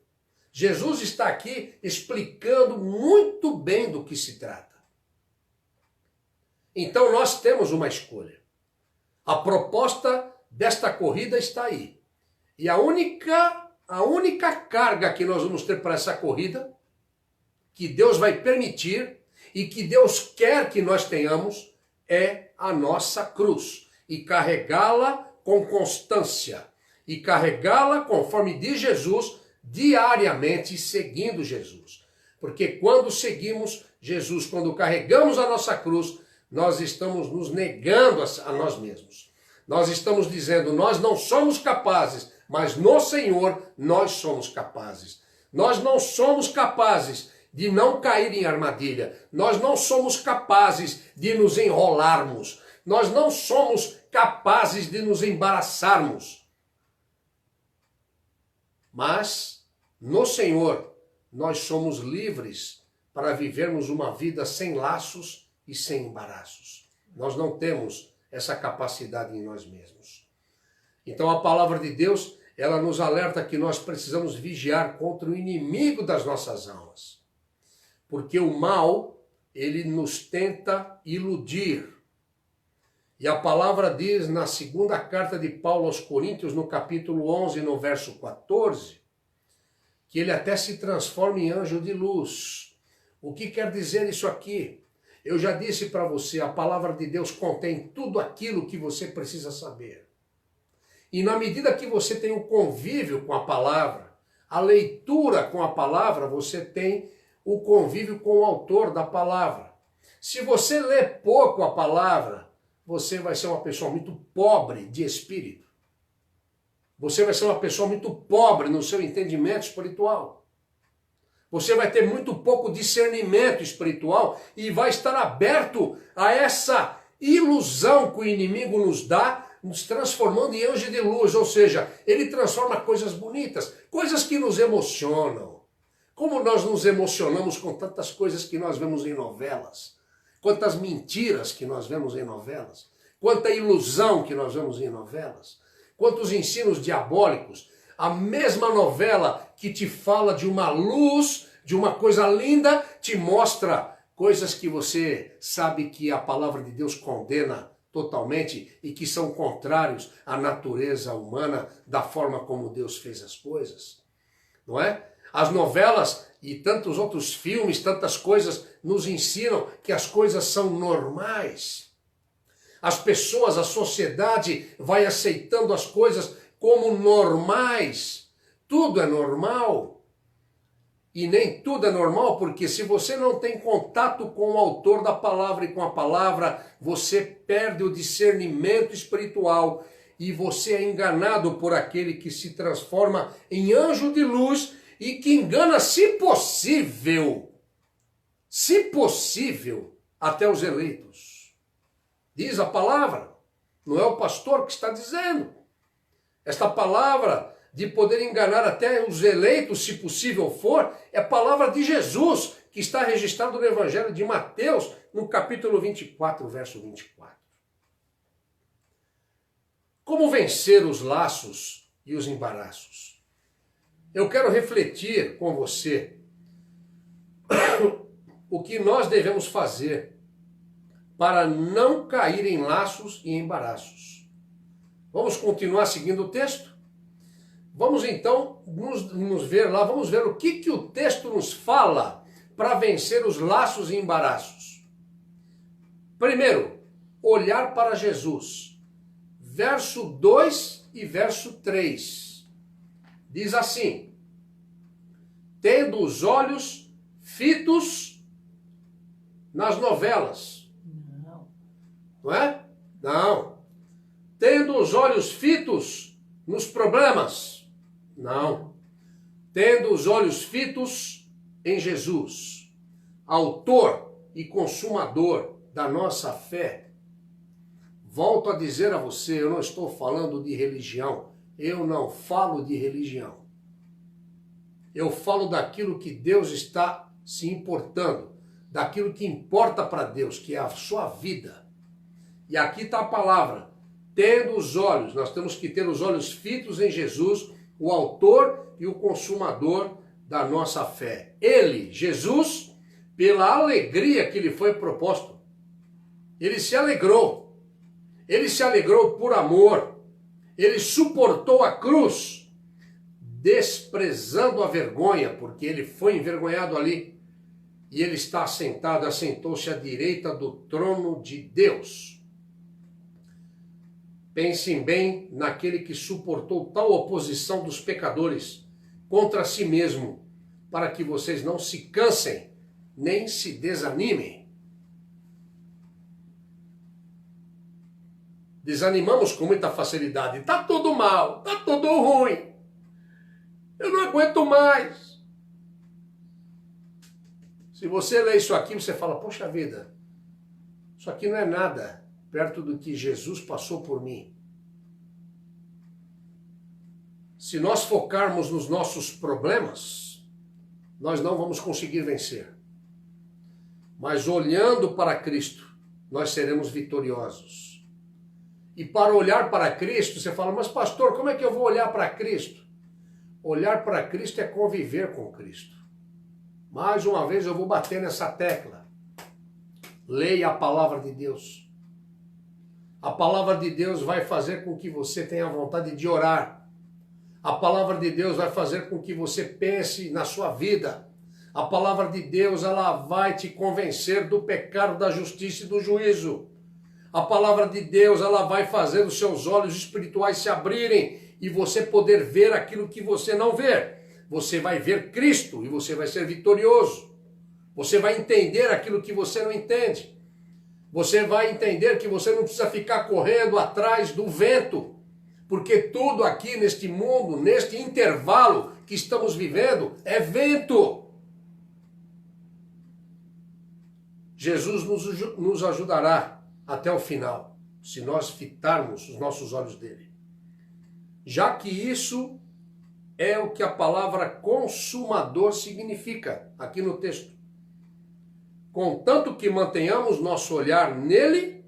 Jesus está aqui explicando muito bem do que se trata. Então nós temos uma escolha. A proposta desta corrida está aí. E a única carga que nós vamos ter para essa corrida, que Deus vai permitir e que Deus quer que nós tenhamos, é a nossa cruz. E carregá-la com constância. E carregá-la conforme diz Jesus, diariamente seguindo Jesus. Porque quando seguimos Jesus, quando carregamos a nossa cruz, nós estamos nos negando a nós mesmos. Nós estamos dizendo, nós não somos capazes, mas no Senhor nós somos capazes. Nós não somos capazes de não cair em armadilha. Nós não somos capazes de nos enrolarmos. Nós não somos capazes de nos embaraçarmos. Mas no Senhor nós somos livres para vivermos uma vida sem laços e sem embaraços. Nós não temos essa capacidade em nós mesmos. Então a palavra de Deus, ela nos alerta que nós precisamos vigiar contra o inimigo das nossas almas. Porque o mal, ele nos tenta iludir. E a palavra diz na segunda carta de Paulo aos Coríntios, no capítulo 11, no verso 14, que ele até se transforma em anjo de luz. O que quer dizer isso aqui? Eu já disse para você, a palavra de Deus contém tudo aquilo que você precisa saber. E na medida que você tem o convívio com a palavra, a leitura com a palavra, você tem o convívio com o autor da palavra. Se você lê pouco a palavra, você vai ser uma pessoa muito pobre de espírito. Você vai ser uma pessoa muito pobre no seu entendimento espiritual. Você vai ter muito pouco discernimento espiritual e vai estar aberto a essa ilusão que o inimigo nos dá, nos transformando em anjo de luz. Ou seja, ele transforma coisas bonitas, coisas que nos emocionam. Como nós nos emocionamos com tantas coisas que nós vemos em novelas. Quantas mentiras que nós vemos em novelas. Quanta ilusão que nós vemos em novelas. Quantos ensinos diabólicos. A mesma novela que te fala de uma luz, de uma coisa linda, te mostra coisas que você sabe que a palavra de Deus condena totalmente e que são contrários à natureza humana, da forma como Deus fez as coisas. Não é? As novelas e tantos outros filmes, tantas coisas nos ensinam que as coisas são normais. As pessoas, a sociedade vai aceitando as coisas como normais. Tudo é normal. E nem tudo é normal, porque se você não tem contato com o autor da palavra e com a palavra, você perde o discernimento espiritual e você é enganado por aquele que se transforma em anjo de luz e que engana, se possível, até os eleitos. Diz a palavra, não é o pastor que está dizendo. Esta palavra de poder enganar até os eleitos, se possível for, é a palavra de Jesus, que está registrado no Evangelho de Mateus, no capítulo 24, verso 24. Como vencer os laços e os embaraços? Eu quero refletir com você o que nós devemos fazer para não cair em laços e embaraços. Vamos continuar seguindo o texto? Vamos então nos ver lá, vamos ver o que o texto nos fala para vencer os laços e embaraços. Primeiro, olhar para Jesus. Verso 2 e verso 3. Diz assim: tendo os olhos fitos nas novelas. Não é? Não. Tendo os olhos fitos nos problemas. Não. Tendo os olhos fitos em Jesus, autor e consumador da nossa fé. Volto a dizer a você, eu não estou falando de religião. Eu não falo de religião. Eu falo daquilo que Deus está se importando, daquilo que importa para Deus, que é a sua vida. E aqui está a palavra, tendo os olhos, nós temos que ter os olhos fitos em Jesus, o autor e o consumador da nossa fé. Ele, Jesus, pela alegria que lhe foi proposto, ele se alegrou por amor, ele suportou a cruz, desprezando a vergonha, porque ele foi envergonhado ali, e ele está assentado, assentou-se à direita do trono de Deus. Pensem bem naquele que suportou tal oposição dos pecadores contra si mesmo, para que vocês não se cansem, nem se desanimem. Desanimamos com muita facilidade. Está tudo mal, está tudo ruim. Eu não aguento mais. Se você lê isso aqui, você fala, poxa vida, isso aqui não é nada perto do que Jesus passou por mim. Se nós focarmos nos nossos problemas, nós não vamos conseguir vencer. Mas olhando para Cristo, nós seremos vitoriosos. E para olhar para Cristo, você fala, mas pastor, como é que eu vou olhar para Cristo? Olhar para Cristo é conviver com Cristo. Mais uma vez eu vou bater nessa tecla. Leia a palavra de Deus. A palavra de Deus vai fazer com que você tenha vontade de orar. A palavra de Deus vai fazer com que você pense na sua vida. A palavra de Deus, ela vai te convencer do pecado, da justiça e do juízo. A palavra de Deus, ela vai fazer os seus olhos espirituais se abrirem e você poder ver aquilo que você não vê. Você vai ver Cristo e você vai ser vitorioso. Você vai entender aquilo que você não entende. Você vai entender que você não precisa ficar correndo atrás do vento, porque tudo aqui neste mundo, neste intervalo que estamos vivendo, é vento. Jesus nos ajudará até o final, se nós fitarmos os nossos olhos dele. Já que isso é o que a palavra consumador significa aqui no texto. Contanto que mantenhamos nosso olhar nele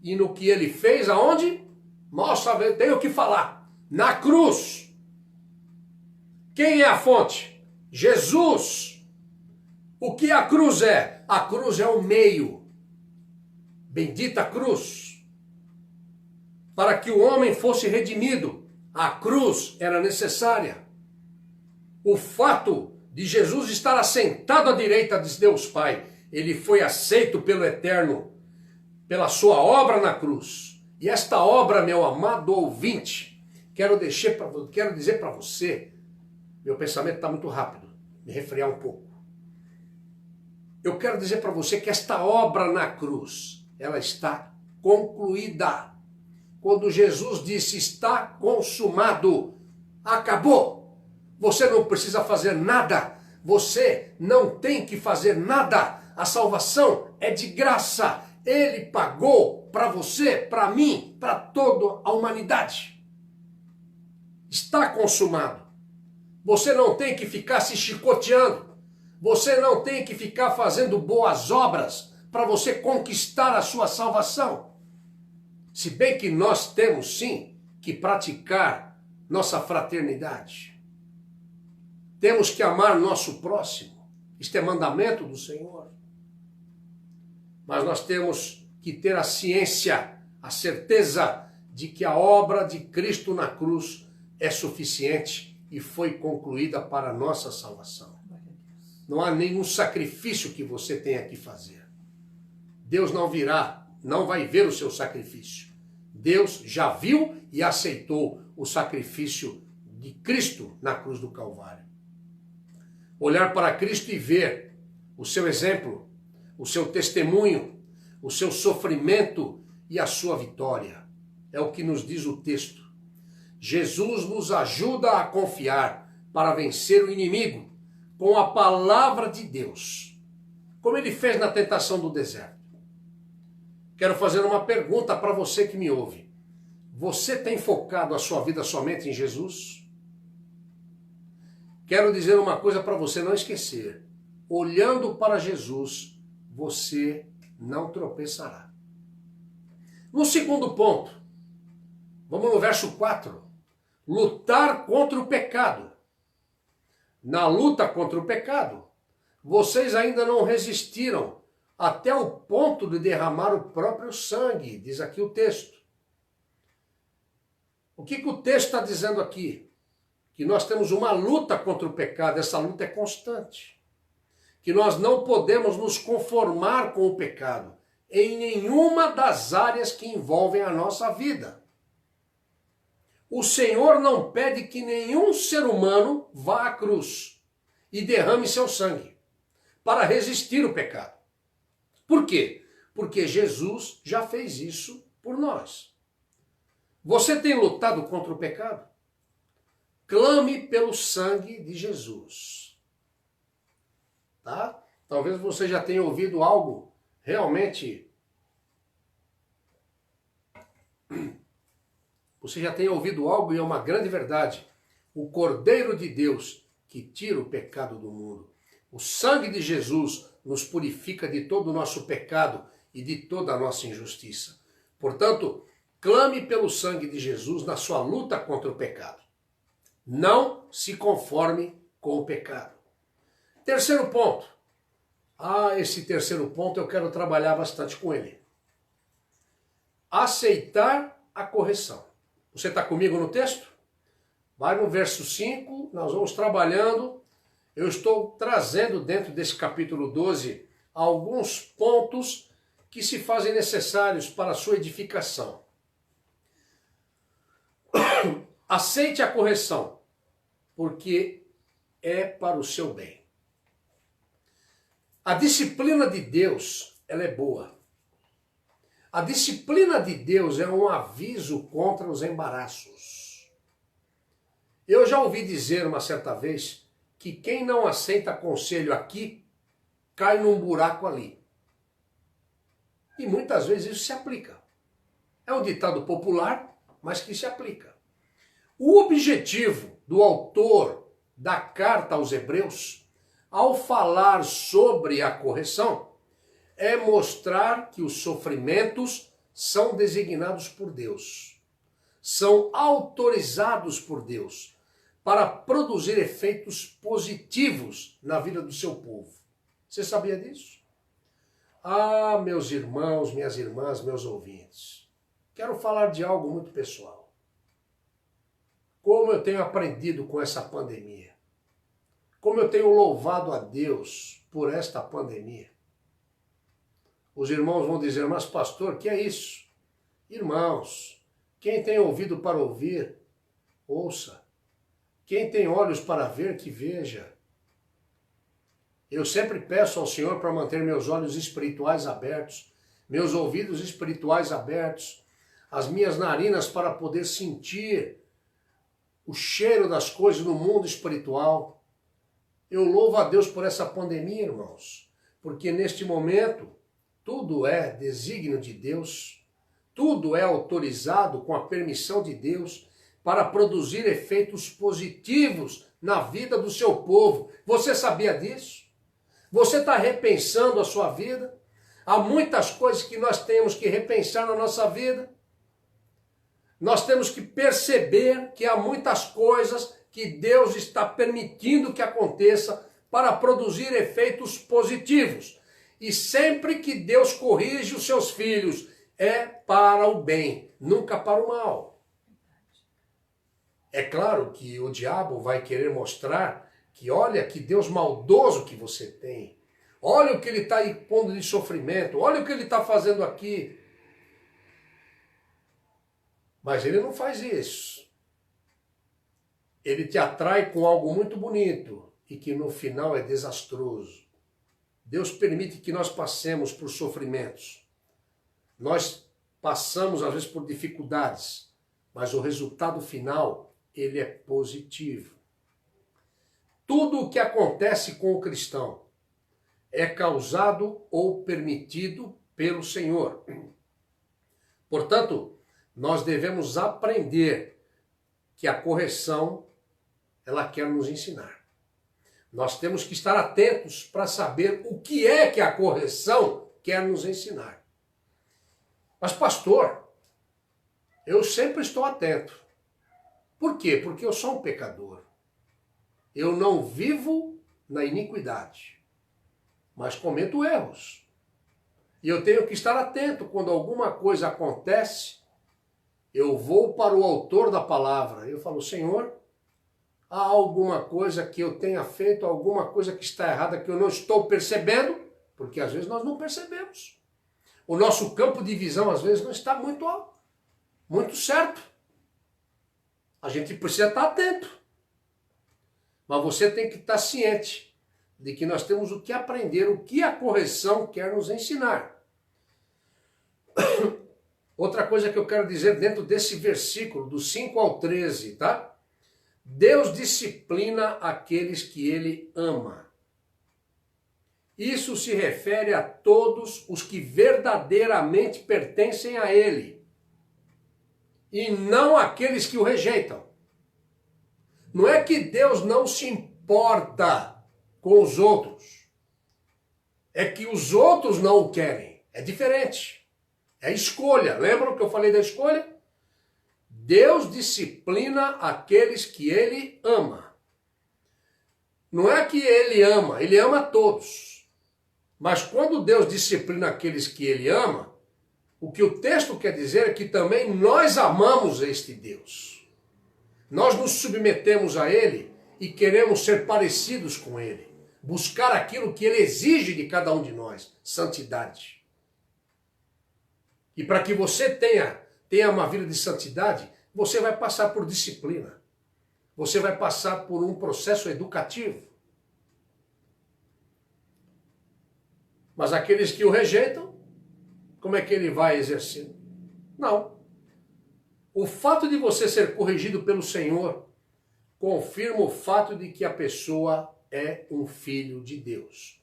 e no que ele fez, aonde? Nossa, tenho que falar. Na cruz. Quem é a fonte? Jesus. O que a cruz é? A cruz é o meio. Bendita cruz. Para que o homem fosse redimido, a cruz era necessária. O fato de Jesus estar assentado à direita de Deus Pai, ele foi aceito pelo Eterno, pela sua obra na cruz. E esta obra, meu amado ouvinte, quero dizer para você, meu pensamento está muito rápido, me refrear um pouco. Eu quero dizer para você que esta obra na cruz, ela está concluída. Quando Jesus disse, está consumado, acabou. Você não precisa fazer nada. Você não tem que fazer nada. A salvação é de graça. Ele pagou para você, para mim, para toda a humanidade. Está consumado. Você não tem que ficar se chicoteando. Você não tem que ficar fazendo boas obras para você conquistar a sua salvação. Se bem que nós temos sim que praticar nossa fraternidade. Temos que amar nosso próximo. Isto é mandamento do Senhor. Mas nós temos que ter a ciência, a certeza de que a obra de Cristo na cruz é suficiente e foi concluída para a nossa salvação. Não há nenhum sacrifício que você tenha que fazer. Deus não virá, não vai ver o seu sacrifício. Deus já viu e aceitou o sacrifício de Cristo na cruz do Calvário. Olhar para Cristo e ver o seu exemplo, o seu testemunho, o seu sofrimento e a sua vitória. É o que nos diz o texto. Jesus nos ajuda a confiar para vencer o inimigo com a palavra de Deus, como ele fez na tentação do deserto. Quero fazer uma pergunta para você que me ouve. Você tem focado a sua vida somente em Jesus? Quero dizer uma coisa para você não esquecer. Olhando para Jesus, você não tropeçará. No segundo ponto, vamos no verso 4. Lutar contra o pecado. Na luta contra o pecado, vocês ainda não resistiram até o ponto de derramar o próprio sangue, diz aqui o texto. O que o texto está dizendo aqui? Que nós temos uma luta contra o pecado, essa luta é constante. Que nós não podemos nos conformar com o pecado em nenhuma das áreas que envolvem a nossa vida. O Senhor não pede que nenhum ser humano vá à cruz e derrame seu sangue para resistir o pecado. Por quê? Porque Jesus já fez isso por nós. Você tem lutado contra o pecado? Clame pelo sangue de Jesus. Tá? Talvez você já tenha ouvido algo realmente... Você já tenha ouvido algo e é uma grande verdade. O Cordeiro de Deus que tira o pecado do mundo. O sangue de Jesus nos purifica de todo o nosso pecado e de toda a nossa injustiça. Portanto, clame pelo sangue de Jesus na sua luta contra o pecado. Não se conforme com o pecado. Terceiro ponto. Esse terceiro ponto eu quero trabalhar bastante com ele. Aceitar a correção. Você está comigo no texto? Vai no verso 5, nós vamos trabalhando. Eu estou trazendo dentro desse capítulo 12 alguns pontos que se fazem necessários para a sua edificação. Aceite a correção, porque é para o seu bem. A disciplina de Deus, ela é boa. A disciplina de Deus é um aviso contra os embaraços. Eu já ouvi dizer uma certa vez que quem não aceita conselho aqui, cai num buraco ali. E muitas vezes isso se aplica. É um ditado popular, mas que se aplica. O objetivo do autor da carta aos Hebreus, ao falar sobre a correção, é mostrar que os sofrimentos são designados por Deus, são autorizados por Deus para produzir efeitos positivos na vida do seu povo. Você sabia disso? Meus irmãos, minhas irmãs, meus ouvintes, quero falar de algo muito pessoal. Como eu tenho aprendido com essa pandemia, como eu tenho louvado a Deus por esta pandemia. Os irmãos vão dizer, mas pastor, que é isso? Irmãos, quem tem ouvido para ouvir, ouça. Quem tem olhos para ver, que veja. Eu sempre peço ao Senhor para manter meus olhos espirituais abertos, meus ouvidos espirituais abertos, as minhas narinas para poder sentir o cheiro das coisas no mundo espiritual. Eu louvo a Deus por essa pandemia, irmãos, porque neste momento tudo é desígnio de Deus, tudo é autorizado com a permissão de Deus para produzir efeitos positivos na vida do seu povo. Você sabia disso? Você está repensando a sua vida? Há muitas coisas que nós temos que repensar na nossa vida. Nós temos que perceber que há muitas coisas que Deus está permitindo que aconteça para produzir efeitos positivos. E sempre que Deus corrige os seus filhos, é para o bem, nunca para o mal. É claro que o diabo vai querer mostrar que olha que Deus maldoso que você tem. Olha o que ele está impondo de sofrimento. Olha o que ele está fazendo aqui. Mas ele não faz isso. Ele te atrai com algo muito bonito e que no final é desastroso. Deus permite que nós passemos por sofrimentos. Nós passamos às vezes por dificuldades, mas o resultado final, ele é positivo. Tudo o que acontece com o cristão é causado ou permitido pelo Senhor. Portanto, nós devemos aprender que a correção, ela quer nos ensinar. Nós temos que estar atentos para saber o que é que a correção quer nos ensinar. Mas, pastor, eu sempre estou atento. Por quê? Porque eu sou um pecador. Eu não vivo na iniquidade, mas cometo erros. E eu tenho que estar atento quando alguma coisa acontece. Eu vou para o autor da palavra. Eu falo, Senhor, há alguma coisa que eu tenha feito, alguma coisa que está errada que eu não estou percebendo? Porque às vezes nós não percebemos. O nosso campo de visão às vezes não está muito certo. A gente precisa estar atento. Mas você tem que estar ciente de que nós temos o que aprender, o que a correção quer nos ensinar. Outra coisa que eu quero dizer dentro desse versículo, do 5 ao 13, tá? Deus disciplina aqueles que ele ama. Isso se refere a todos os que verdadeiramente pertencem a ele, e não aqueles que o rejeitam. Não é que Deus não se importa com os outros. É que os outros não o querem. É diferente. É escolha. Lembram que eu falei da escolha? Deus disciplina aqueles que ele ama. Não é que ele ama todos. Mas quando Deus disciplina aqueles que ele ama, o que o texto quer dizer é que também nós amamos este Deus. Nós nos submetemos a ele e queremos ser parecidos com ele. Buscar aquilo que ele exige de cada um de nós, santidade. E para que você tenha uma vida de santidade, você vai passar por disciplina. Você vai passar por um processo educativo. Mas aqueles que o rejeitam, como é que ele vai exercer? Não. O fato de você ser corrigido pelo Senhor confirma o fato de que a pessoa é um filho de Deus.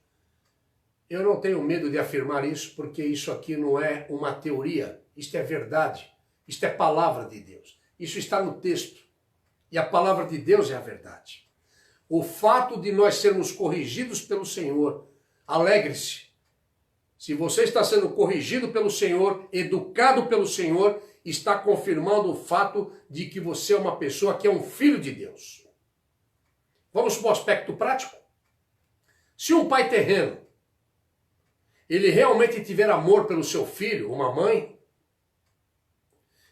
Eu não tenho medo de afirmar isso, porque isso aqui não é uma teoria. Isto é verdade. Isto é palavra de Deus. Isso está no texto. E a palavra de Deus é a verdade. O fato de nós sermos corrigidos pelo Senhor, alegre-se. Se você está sendo corrigido pelo Senhor, educado pelo Senhor, está confirmando o fato de que você é uma pessoa que é um filho de Deus. Vamos para o aspecto prático? Se um pai terreno, ele realmente tiver amor pelo seu filho, uma mãe,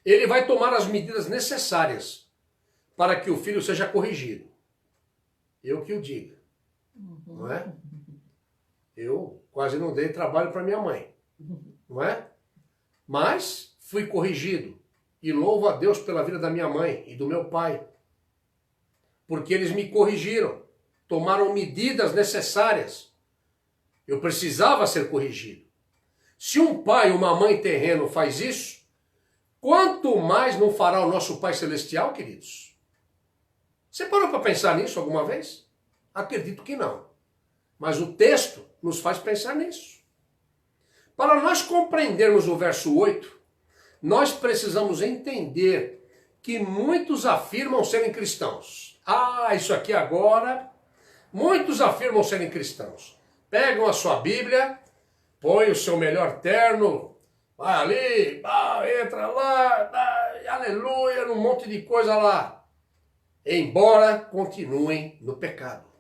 ele vai tomar as medidas necessárias para que o filho seja corrigido. Eu que o diga, não é? Eu quase não dei trabalho para minha mãe, não é? Mas fui corrigido e louvo a Deus pela vida da minha mãe e do meu pai, porque eles me corrigiram, tomaram medidas necessárias. Eu precisava ser corrigido. Se um pai e uma mãe terreno faz isso, quanto mais não fará o nosso Pai Celestial, queridos? Você parou para pensar nisso alguma vez? Acredito que não. Mas o texto nos faz pensar nisso. Para nós compreendermos o verso 8, nós precisamos entender que muitos afirmam serem cristãos. Ah, isso aqui agora, muitos afirmam serem cristãos. Pegam a sua Bíblia, põe o seu melhor terno, vai ali, entra lá, aleluia, num monte de coisa lá. Embora continuem no pecado.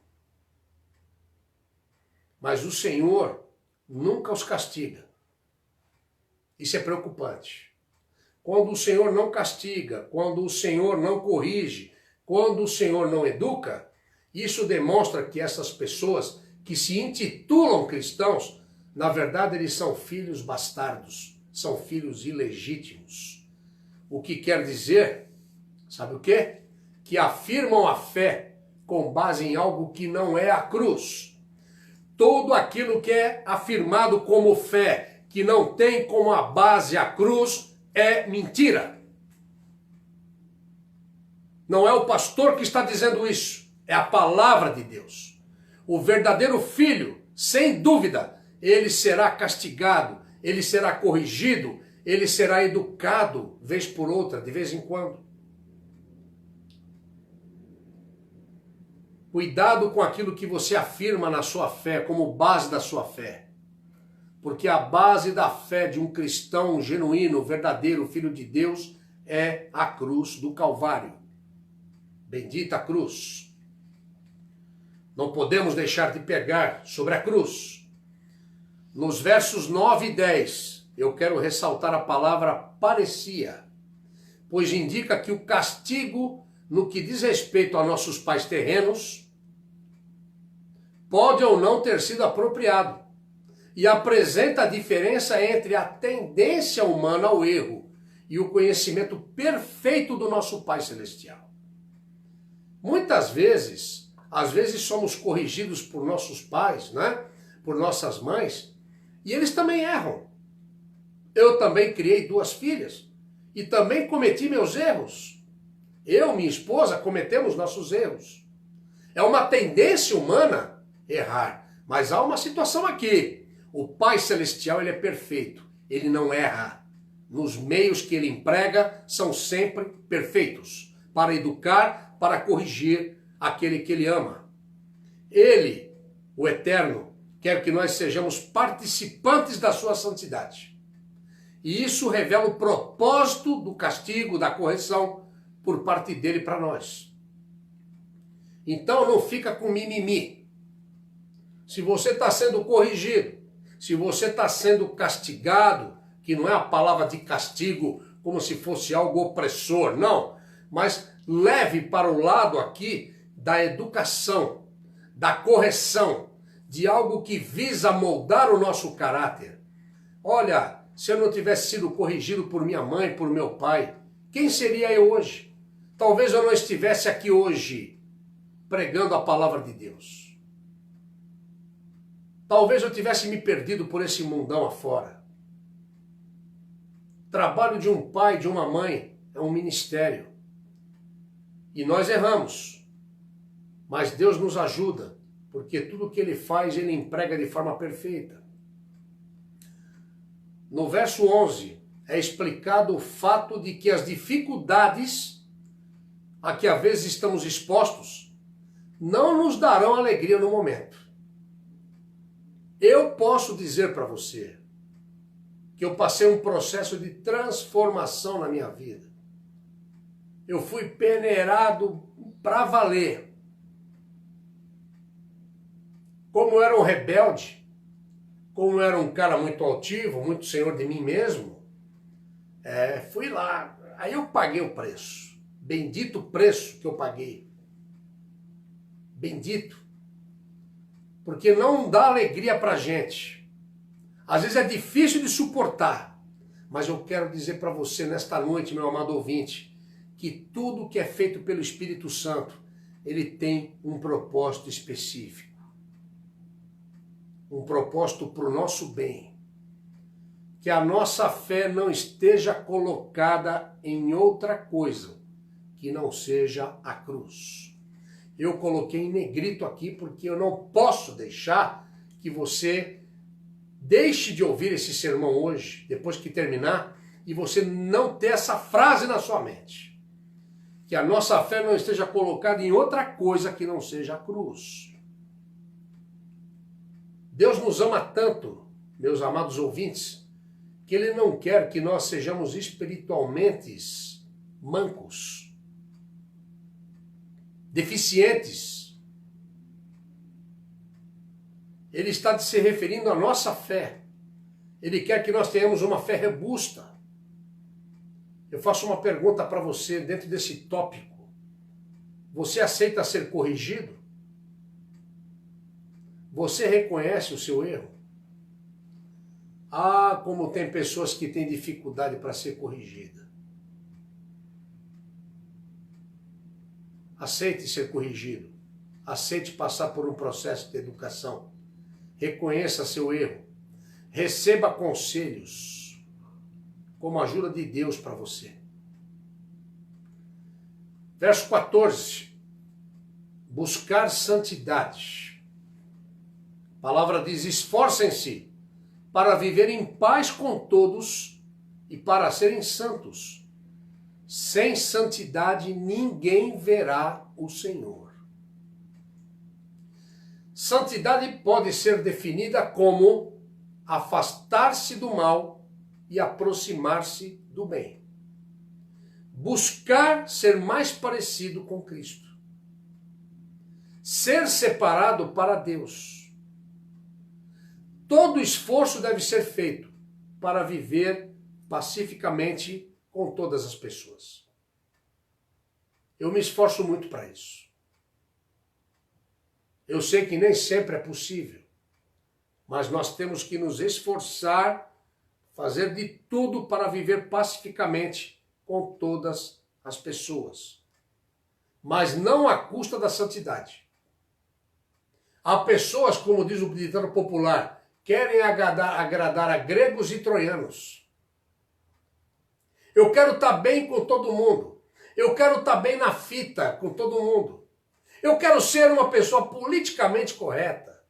mas o Senhor nunca os castiga. Isso é preocupante. Quando o Senhor não castiga, quando o Senhor não corrige, quando o Senhor não educa, isso demonstra que essas pessoas que se intitulam cristãos, na verdade eles são filhos bastardos, são filhos ilegítimos. O que quer dizer, sabe o quê? Que afirmam a fé com base em algo que não é a cruz. Tudo aquilo que é afirmado como fé, que não tem como a base a cruz, é mentira. Não é o pastor que está dizendo isso, é a palavra de Deus. O verdadeiro filho, sem dúvida, ele será castigado, ele será corrigido, ele será educado, vez por outra, de vez em quando. Cuidado com aquilo que você afirma na sua fé, como base da sua fé. Porque a base da fé de um cristão genuíno, verdadeiro, filho de Deus, é a cruz do Calvário. Bendita cruz. Não podemos deixar de pegar sobre a cruz. Nos versos 9 e 10, eu quero ressaltar a palavra parecia, pois indica que o castigo no que diz respeito a nossos pais terrenos pode ou não ter sido apropriado e apresenta a diferença entre a tendência humana ao erro e o conhecimento perfeito do nosso Pai Celestial. Muitas vezes, às vezes somos corrigidos por nossos pais, né? Por nossas mães, e eles também erram. Eu também criei 2 filhas e também cometi meus erros. Eu e minha esposa cometemos nossos erros. É uma tendência humana errar, mas há uma situação aqui. O Pai Celestial, ele é perfeito, ele não erra. Nos meios que ele emprega são sempre perfeitos, para educar, para corrigir aquele que ele ama. Ele, o Eterno, quer que nós sejamos participantes da sua santidade. E isso revela o propósito do castigo, da correção, por parte dele para nós. Então não fica com mimimi. Se você está sendo corrigido, se você está sendo castigado, que não é a palavra de castigo como se fosse algo opressor, não, mas leve para o lado aqui da educação, da correção, de algo que visa moldar o nosso caráter. Olha, se eu não tivesse sido corrigido por minha mãe, por meu pai, quem seria eu hoje? Talvez eu não estivesse aqui hoje pregando a palavra de Deus. Talvez eu tivesse me perdido por esse mundão afora. Trabalho de um pai, de uma mãe, é um ministério. E nós erramos. Mas Deus nos ajuda, porque tudo que Ele faz, Ele emprega de forma perfeita. No verso 11, é explicado o fato de que as dificuldades a que às vezes estamos expostos não nos darão alegria no momento. Eu posso dizer para você que eu passei um processo de transformação na minha vida. Eu fui peneirado para valer. Como eu era um rebelde, como eu era um cara muito altivo, muito senhor de mim mesmo, fui lá. Aí eu paguei o preço. Bendito preço que eu paguei. Bendito. Porque não dá alegria pra gente. Às vezes é difícil de suportar. Mas eu quero dizer para você nesta noite, meu amado ouvinte, que tudo que é feito pelo Espírito Santo, ele tem um propósito específico. Um propósito para o nosso bem. Que a nossa fé não esteja colocada em outra coisa que não seja a cruz. Eu coloquei em negrito aqui porque eu não posso deixar que você deixe de ouvir esse sermão hoje, depois que terminar, e você não ter essa frase na sua mente. Que a nossa fé não esteja colocada em outra coisa que não seja a cruz. Deus nos ama tanto, meus amados ouvintes, que Ele não quer que nós sejamos espiritualmente mancos, deficientes. Ele está se referindo à nossa fé. Ele quer que nós tenhamos uma fé robusta. Eu faço uma pergunta para você dentro desse tópico. Você aceita ser corrigido? Você reconhece o seu erro? Ah, como tem pessoas que têm dificuldade para ser corrigida. Aceite ser corrigido. Aceite passar por um processo de educação. Reconheça seu erro. Receba conselhos como ajuda de Deus para você. Verso 14. Buscar santidade. A palavra diz: esforcem-se para viver em paz com todos e para serem santos. Sem santidade ninguém verá o Senhor. Santidade pode ser definida como afastar-se do mal e aproximar-se do bem. Buscar ser mais parecido com Cristo. Ser separado para Deus. Todo esforço deve ser feito para viver pacificamente com todas as pessoas. Eu me esforço muito para isso. Eu sei que nem sempre é possível, mas nós temos que nos esforçar, fazer de tudo para viver pacificamente com todas as pessoas. Mas não à custa da santidade. Há pessoas, como diz o ditado popular, querem agradar a gregos e troianos. Eu quero estar bem com todo mundo. Eu quero estar bem na fita com todo mundo. Eu quero ser uma pessoa politicamente correta.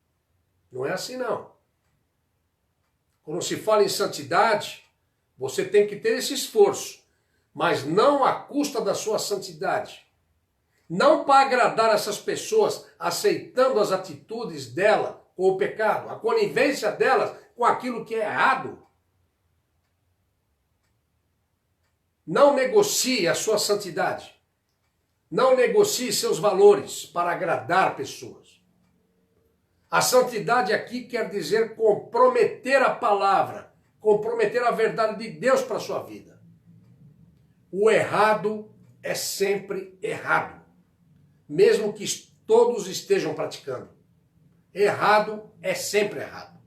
Não é assim, não. Quando se fala em santidade, você tem que ter esse esforço, mas não à custa da sua santidade. Não para agradar essas pessoas, aceitando as atitudes dela com o pecado, a conivência delas com aquilo que é errado. Não negocie a sua santidade. Não negocie seus valores para agradar pessoas. A santidade aqui quer dizer comprometer a palavra, comprometer a verdade de Deus para a sua vida. O errado é sempre errado, mesmo que todos estejam praticando. Errado é sempre errado.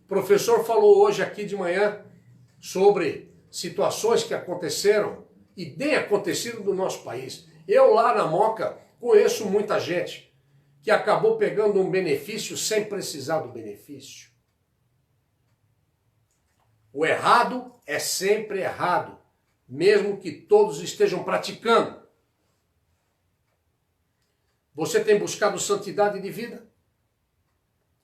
O professor falou hoje aqui de manhã sobre situações que aconteceram e têm acontecido no nosso país. Eu lá na Moca conheço muita gente que acabou pegando um benefício sem precisar do benefício. O errado é sempre errado, mesmo que todos estejam praticando. Você tem buscado santidade de vida?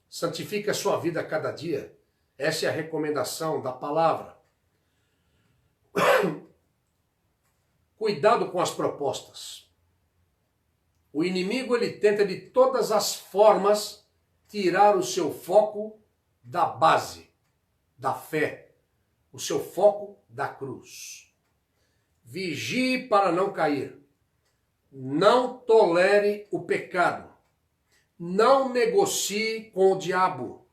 Santifique a sua vida a cada dia. Essa é a recomendação da palavra. Cuidado com as propostas. O inimigo, ele tenta de todas as formas tirar o seu foco da base, da fé, o seu foco da cruz. Vigie para não cair. Não tolere o pecado. Não negocie com o diabo.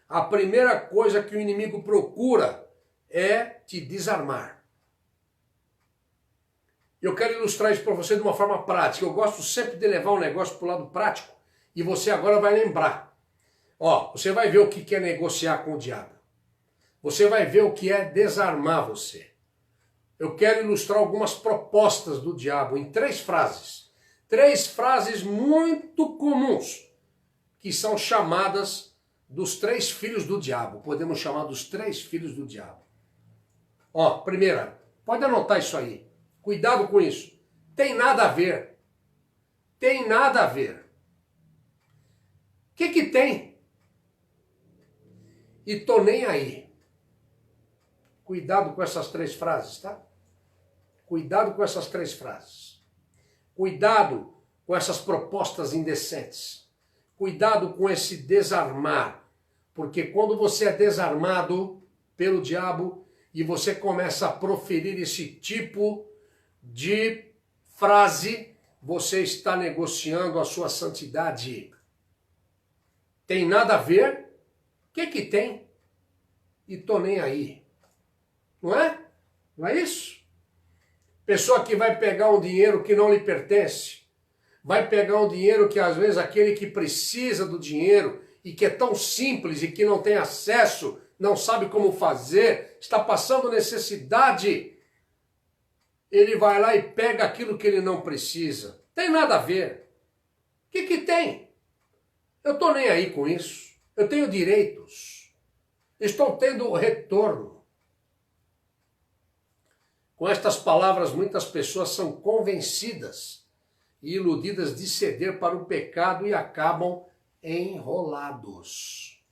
A primeira coisa que o inimigo procura é te desarmar. Eu quero ilustrar isso para você de uma forma prática. Eu gosto sempre de levar um negócio para o lado prático e você agora vai lembrar. Ó, você vai ver o que é negociar com o diabo. Você vai ver o que é desarmar você. Eu quero ilustrar algumas propostas do diabo em 3 frases. 3 frases muito comuns que são chamadas dos 3 filhos do diabo. Podemos chamar dos 3 filhos do diabo. Ó, primeira, pode anotar isso aí. Cuidado com isso. Tem nada a ver. Tem nada a ver. O que tem? E tô nem aí. Cuidado com essas 3 frases, tá? Cuidado com essas 3 frases. Cuidado com essas propostas indecentes. Cuidado com esse desarmar. Porque quando você é desarmado pelo diabo e você começa a proferir esse tipo de frase, você está negociando a sua santidade. Tem nada a ver? O que tem? E tô nem aí. Não é? Não é isso? Pessoa que vai pegar um dinheiro que não lhe pertence, vai pegar um dinheiro que às vezes aquele que precisa do dinheiro e que é tão simples e que não tem acesso, não sabe como fazer, está passando necessidade, ele vai lá e pega aquilo que ele não precisa. Tem nada a ver. O que tem? Eu estou nem aí com isso. Eu tenho direitos. Estou tendo retorno. Com estas palavras, muitas pessoas são convencidas e iludidas de ceder para o pecado e acabam enrolados.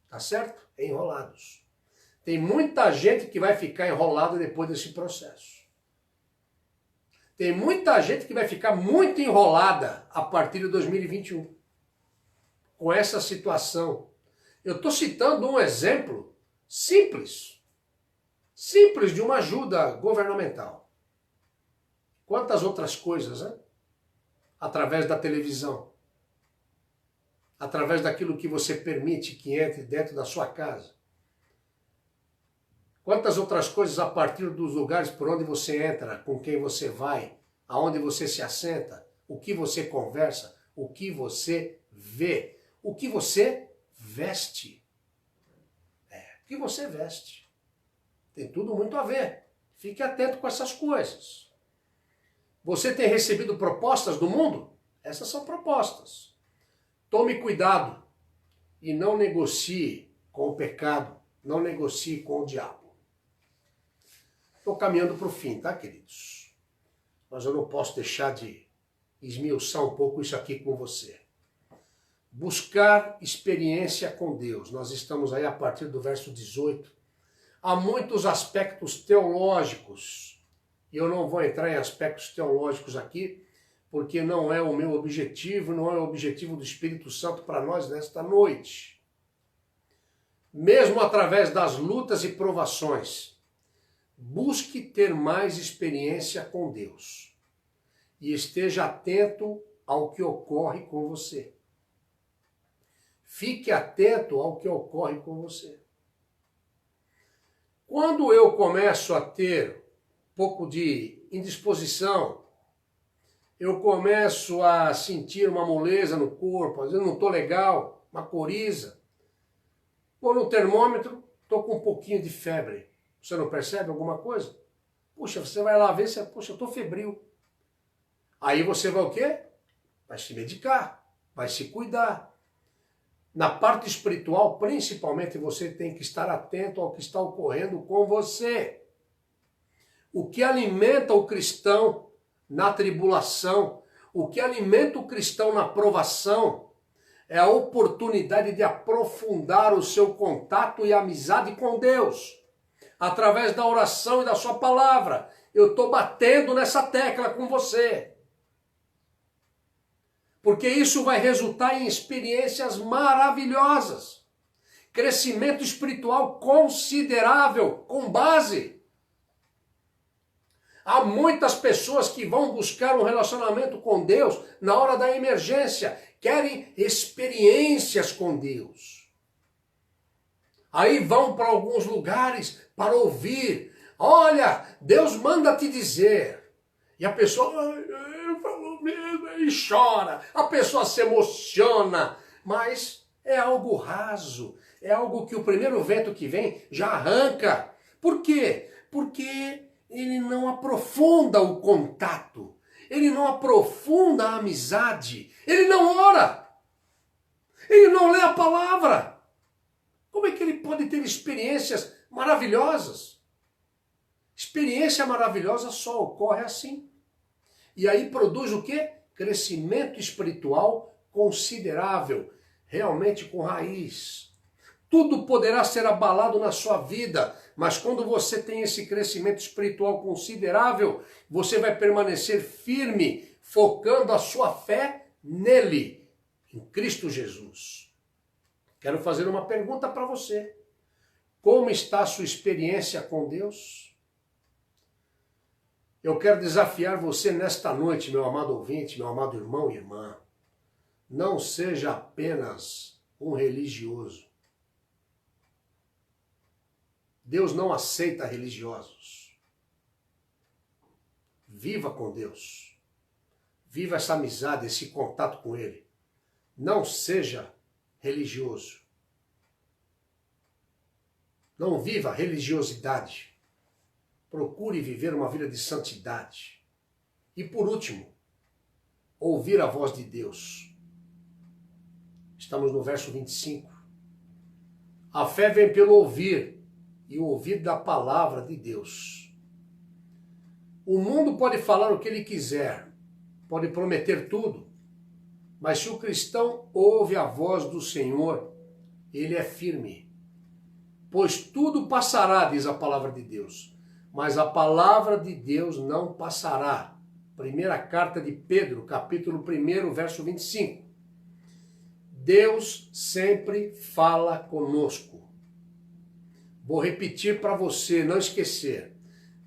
Tá certo? Enrolados. Tem muita gente que vai ficar enrolada depois desse processo. Tem muita gente que vai ficar muito enrolada a partir de 2021. Com essa situação. Eu estou citando um exemplo simples. Simples de uma ajuda governamental. Quantas outras coisas, né? Através da televisão. Através daquilo que você permite que entre dentro da sua casa. Quantas outras coisas a partir dos lugares por onde você entra, com quem você vai, aonde você se assenta, o que você conversa, o que você vê, o que você veste. O que você veste. Tem tudo muito a ver. Fique atento com essas coisas. Você tem recebido propostas do mundo? Essas são propostas. Tome cuidado e não negocie com o pecado, não negocie com o diabo. Estou caminhando para o fim, tá, queridos? Mas eu não posso deixar de esmiuçar um pouco isso aqui com você. Buscar experiência com Deus. Nós estamos aí a partir do verso 18. Há muitos aspectos teológicos, e eu não vou entrar em aspectos teológicos aqui, porque não é o meu objetivo, não é o objetivo do Espírito Santo para nós nesta noite. Mesmo através das lutas e provações, busque ter mais experiência com Deus e esteja atento ao que ocorre com você. Fique atento ao que ocorre com você. Quando eu começo a ter um pouco de indisposição, eu começo a sentir uma moleza no corpo, às vezes não estou legal, uma coriza. Vou no termômetro, estou com um pouquinho de febre. Você não percebe alguma coisa? Puxa, você vai lá ver, puxa, eu estou febril. Aí você vai o quê? Vai se medicar, vai se cuidar. Na parte espiritual, principalmente, você tem que estar atento ao que está ocorrendo com você. O que alimenta o cristão na tribulação, o que alimenta o cristão na provação, é a oportunidade de aprofundar o seu contato e amizade com Deus, através da oração e da sua palavra. Eu estou batendo nessa tecla com você. Porque isso vai resultar em experiências maravilhosas. Crescimento espiritual considerável, com base. Há muitas pessoas que vão buscar um relacionamento com Deus na hora da emergência. Querem experiências com Deus. Aí vão para alguns lugares para ouvir. Olha, Deus manda te dizer. E a pessoa falou mesmo e chora. A pessoa se emociona. Mas é algo raso. É algo que o primeiro vento que vem já arranca. Por quê? Porque ele não aprofunda o contato. Ele não aprofunda a amizade. Ele não ora. Ele não lê a palavra. Como é que ele pode ter experiências maravilhosas? Experiência maravilhosa só ocorre assim. E aí produz o quê? Crescimento espiritual considerável, realmente com raiz. Tudo poderá ser abalado na sua vida, mas quando você tem esse crescimento espiritual considerável, você vai permanecer firme, focando a sua fé nele, em Cristo Jesus. Quero fazer uma pergunta para você. Como está a sua experiência com Deus? Eu quero desafiar você nesta noite, meu amado ouvinte, meu amado irmão e irmã. Não seja apenas um religioso. Deus não aceita religiosos. Viva com Deus. Viva essa amizade, esse contato com Ele. Não seja religioso. Não viva religiosidade. Procure viver uma vida de santidade. E por último, ouvir a voz de Deus. Estamos no verso 25. A fé vem pelo ouvir, e o ouvir da palavra de Deus. O mundo pode falar o que ele quiser, pode prometer tudo, mas se o cristão ouve a voz do Senhor, ele é firme. Pois tudo passará, diz a palavra de Deus, mas a palavra de Deus não passará. Primeira carta de Pedro, capítulo 1, verso 25. Deus sempre fala conosco. Vou repetir para você não esquecer.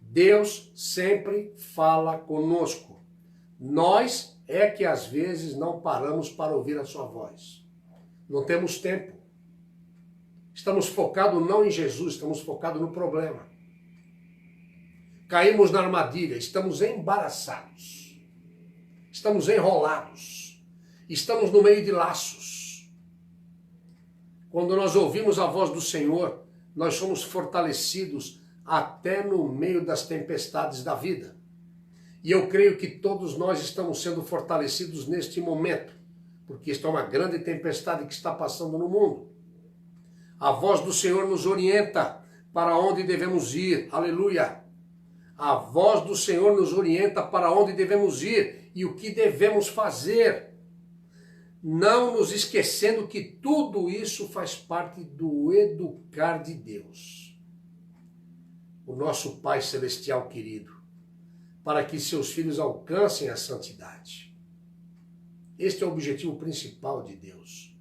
Deus sempre fala conosco. Nós é que às vezes não paramos para ouvir a sua voz. Não temos tempo. Estamos focados não em Jesus, estamos focados no problema. Caímos na armadilha, estamos embaraçados. Estamos enrolados. Estamos no meio de laços. Quando nós ouvimos a voz do Senhor, nós somos fortalecidos até no meio das tempestades da vida. E eu creio que todos nós estamos sendo fortalecidos neste momento, porque esta é uma grande tempestade que está passando no mundo. A voz do Senhor nos orienta para onde devemos ir. Aleluia! A voz do Senhor nos orienta para onde devemos ir e o que devemos fazer. Não nos esquecendo que tudo isso faz parte do educar de Deus. O nosso Pai Celestial querido, para que seus filhos alcancem a santidade. Este é o objetivo principal de Deus.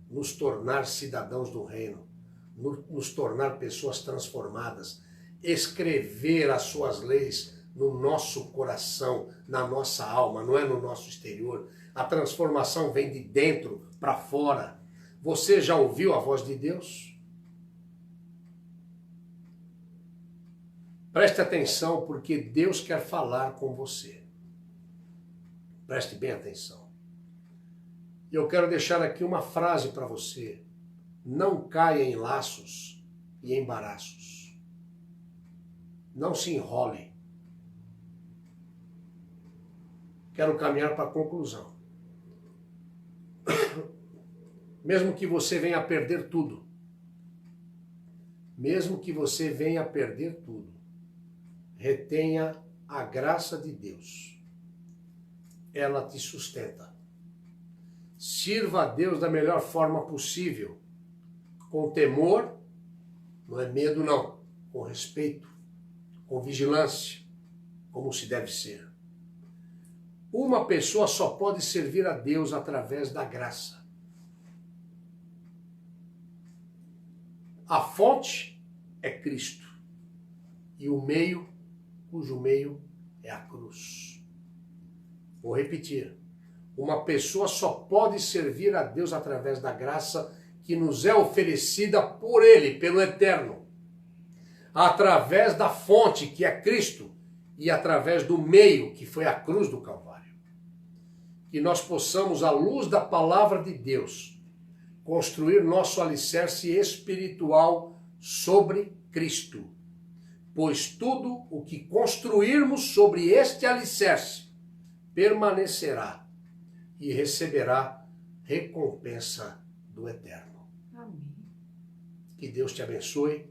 Nos tornar cidadãos do reino, nos tornar pessoas transformadas, escrever as suas leis no nosso coração, na nossa alma, não é no nosso exterior. A transformação vem de dentro para fora. Você já ouviu a voz de Deus? Preste atenção, porque Deus quer falar com você. Preste bem atenção. E eu quero deixar aqui uma frase para você. Não caia em laços e embaraços. Não se enrole. Quero caminhar para a conclusão. Mesmo que você venha a perder tudo, mesmo que você venha a perder tudo, retenha a graça de Deus. Ela te sustenta. Sirva a Deus da melhor forma possível, com temor, não é medo não, com respeito, com vigilância, como se deve ser. Uma pessoa só pode servir a Deus através da graça. A fonte é Cristo e o meio, cujo meio é a cruz. Vou repetir. Uma pessoa só pode servir a Deus através da graça que nos é oferecida por Ele, pelo Eterno. Através da fonte, que é Cristo, e através do meio, que foi a cruz do Calvário. Que nós possamos, à luz da palavra de Deus, construir nosso alicerce espiritual sobre Cristo. Pois tudo o que construirmos sobre este alicerce permanecerá e receberá recompensa do Eterno. Amém. Que Deus te abençoe,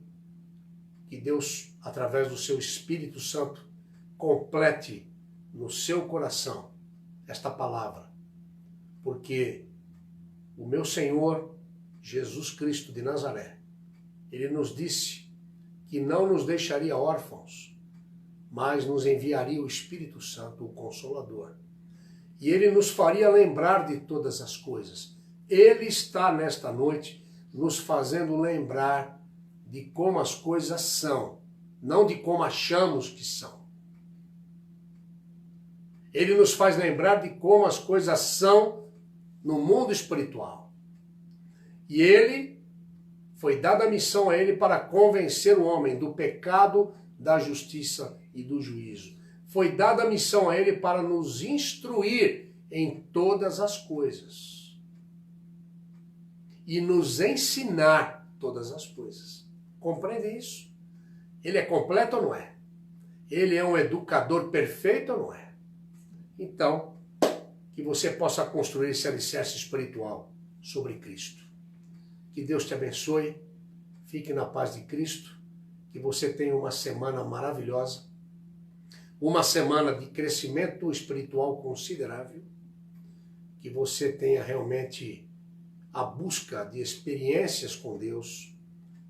que Deus, através do seu Espírito Santo, complete no seu coração esta palavra, porque o meu Senhor, Jesus Cristo de Nazaré, Ele nos disse que não nos deixaria órfãos, mas nos enviaria o Espírito Santo, o Consolador. E Ele nos faria lembrar de todas as coisas. Ele está nesta noite nos fazendo lembrar de como as coisas são, não de como achamos que são. Ele nos faz lembrar de como as coisas são no mundo espiritual. E ele, foi dada a missão a ele para convencer o homem do pecado, da justiça e do juízo. Foi dada a missão a ele para nos instruir em todas as coisas e nos ensinar todas as coisas. Compreende isso? Ele é completo ou não é? Ele é um educador perfeito ou não é? Então, que você possa construir esse alicerce espiritual sobre Cristo. Que Deus te abençoe, fique na paz de Cristo, que você tenha uma semana maravilhosa, uma semana de crescimento espiritual considerável, que você tenha realmente a busca de experiências com Deus,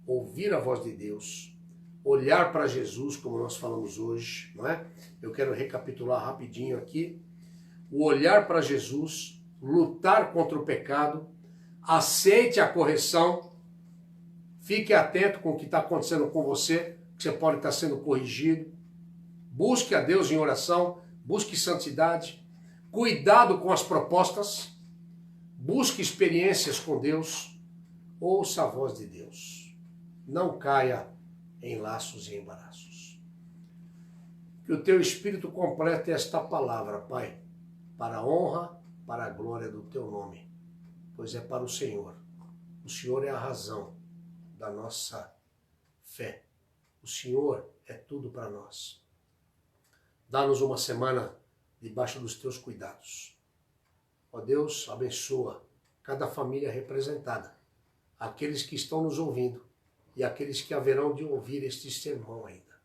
ouvir a voz de Deus, olhar para Jesus, como nós falamos hoje, não é? Eu quero recapitular rapidinho aqui. O olhar para Jesus, lutar contra o pecado, aceite a correção, fique atento com o que está acontecendo com você, que você pode estar sendo corrigido. Busque a Deus em oração, busque santidade, cuidado com as propostas, busque experiências com Deus, ouça a voz de Deus. Não caia em laços e embaraços. Que o teu Espírito complete esta palavra, Pai, para a honra, para a glória do teu nome, pois é para o Senhor. O Senhor é a razão da nossa fé. O Senhor é tudo para nós. Dá-nos uma semana debaixo dos teus cuidados. Ó Deus, abençoa cada família representada, aqueles que estão nos ouvindo e aqueles que haverão de ouvir este sermão ainda.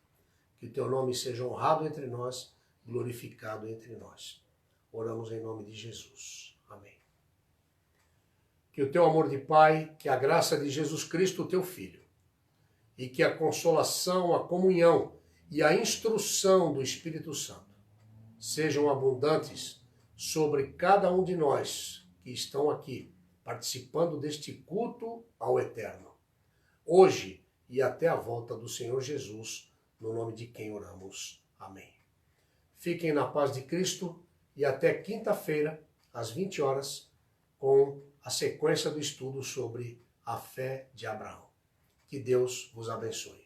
Que o teu nome seja honrado entre nós, glorificado entre nós. Oramos em nome de Jesus. Amém. Que o teu amor de Pai, que a graça de Jesus Cristo, o teu Filho, e que a consolação, a comunhão e a instrução do Espírito Santo sejam abundantes sobre cada um de nós que estão aqui participando deste culto ao Eterno, hoje e até a volta do Senhor Jesus, no nome de quem oramos. Amém. Fiquem na paz de Cristo e até quinta-feira, às 20 horas, com a sequência do estudo sobre a fé de Abraão. Que Deus vos abençoe.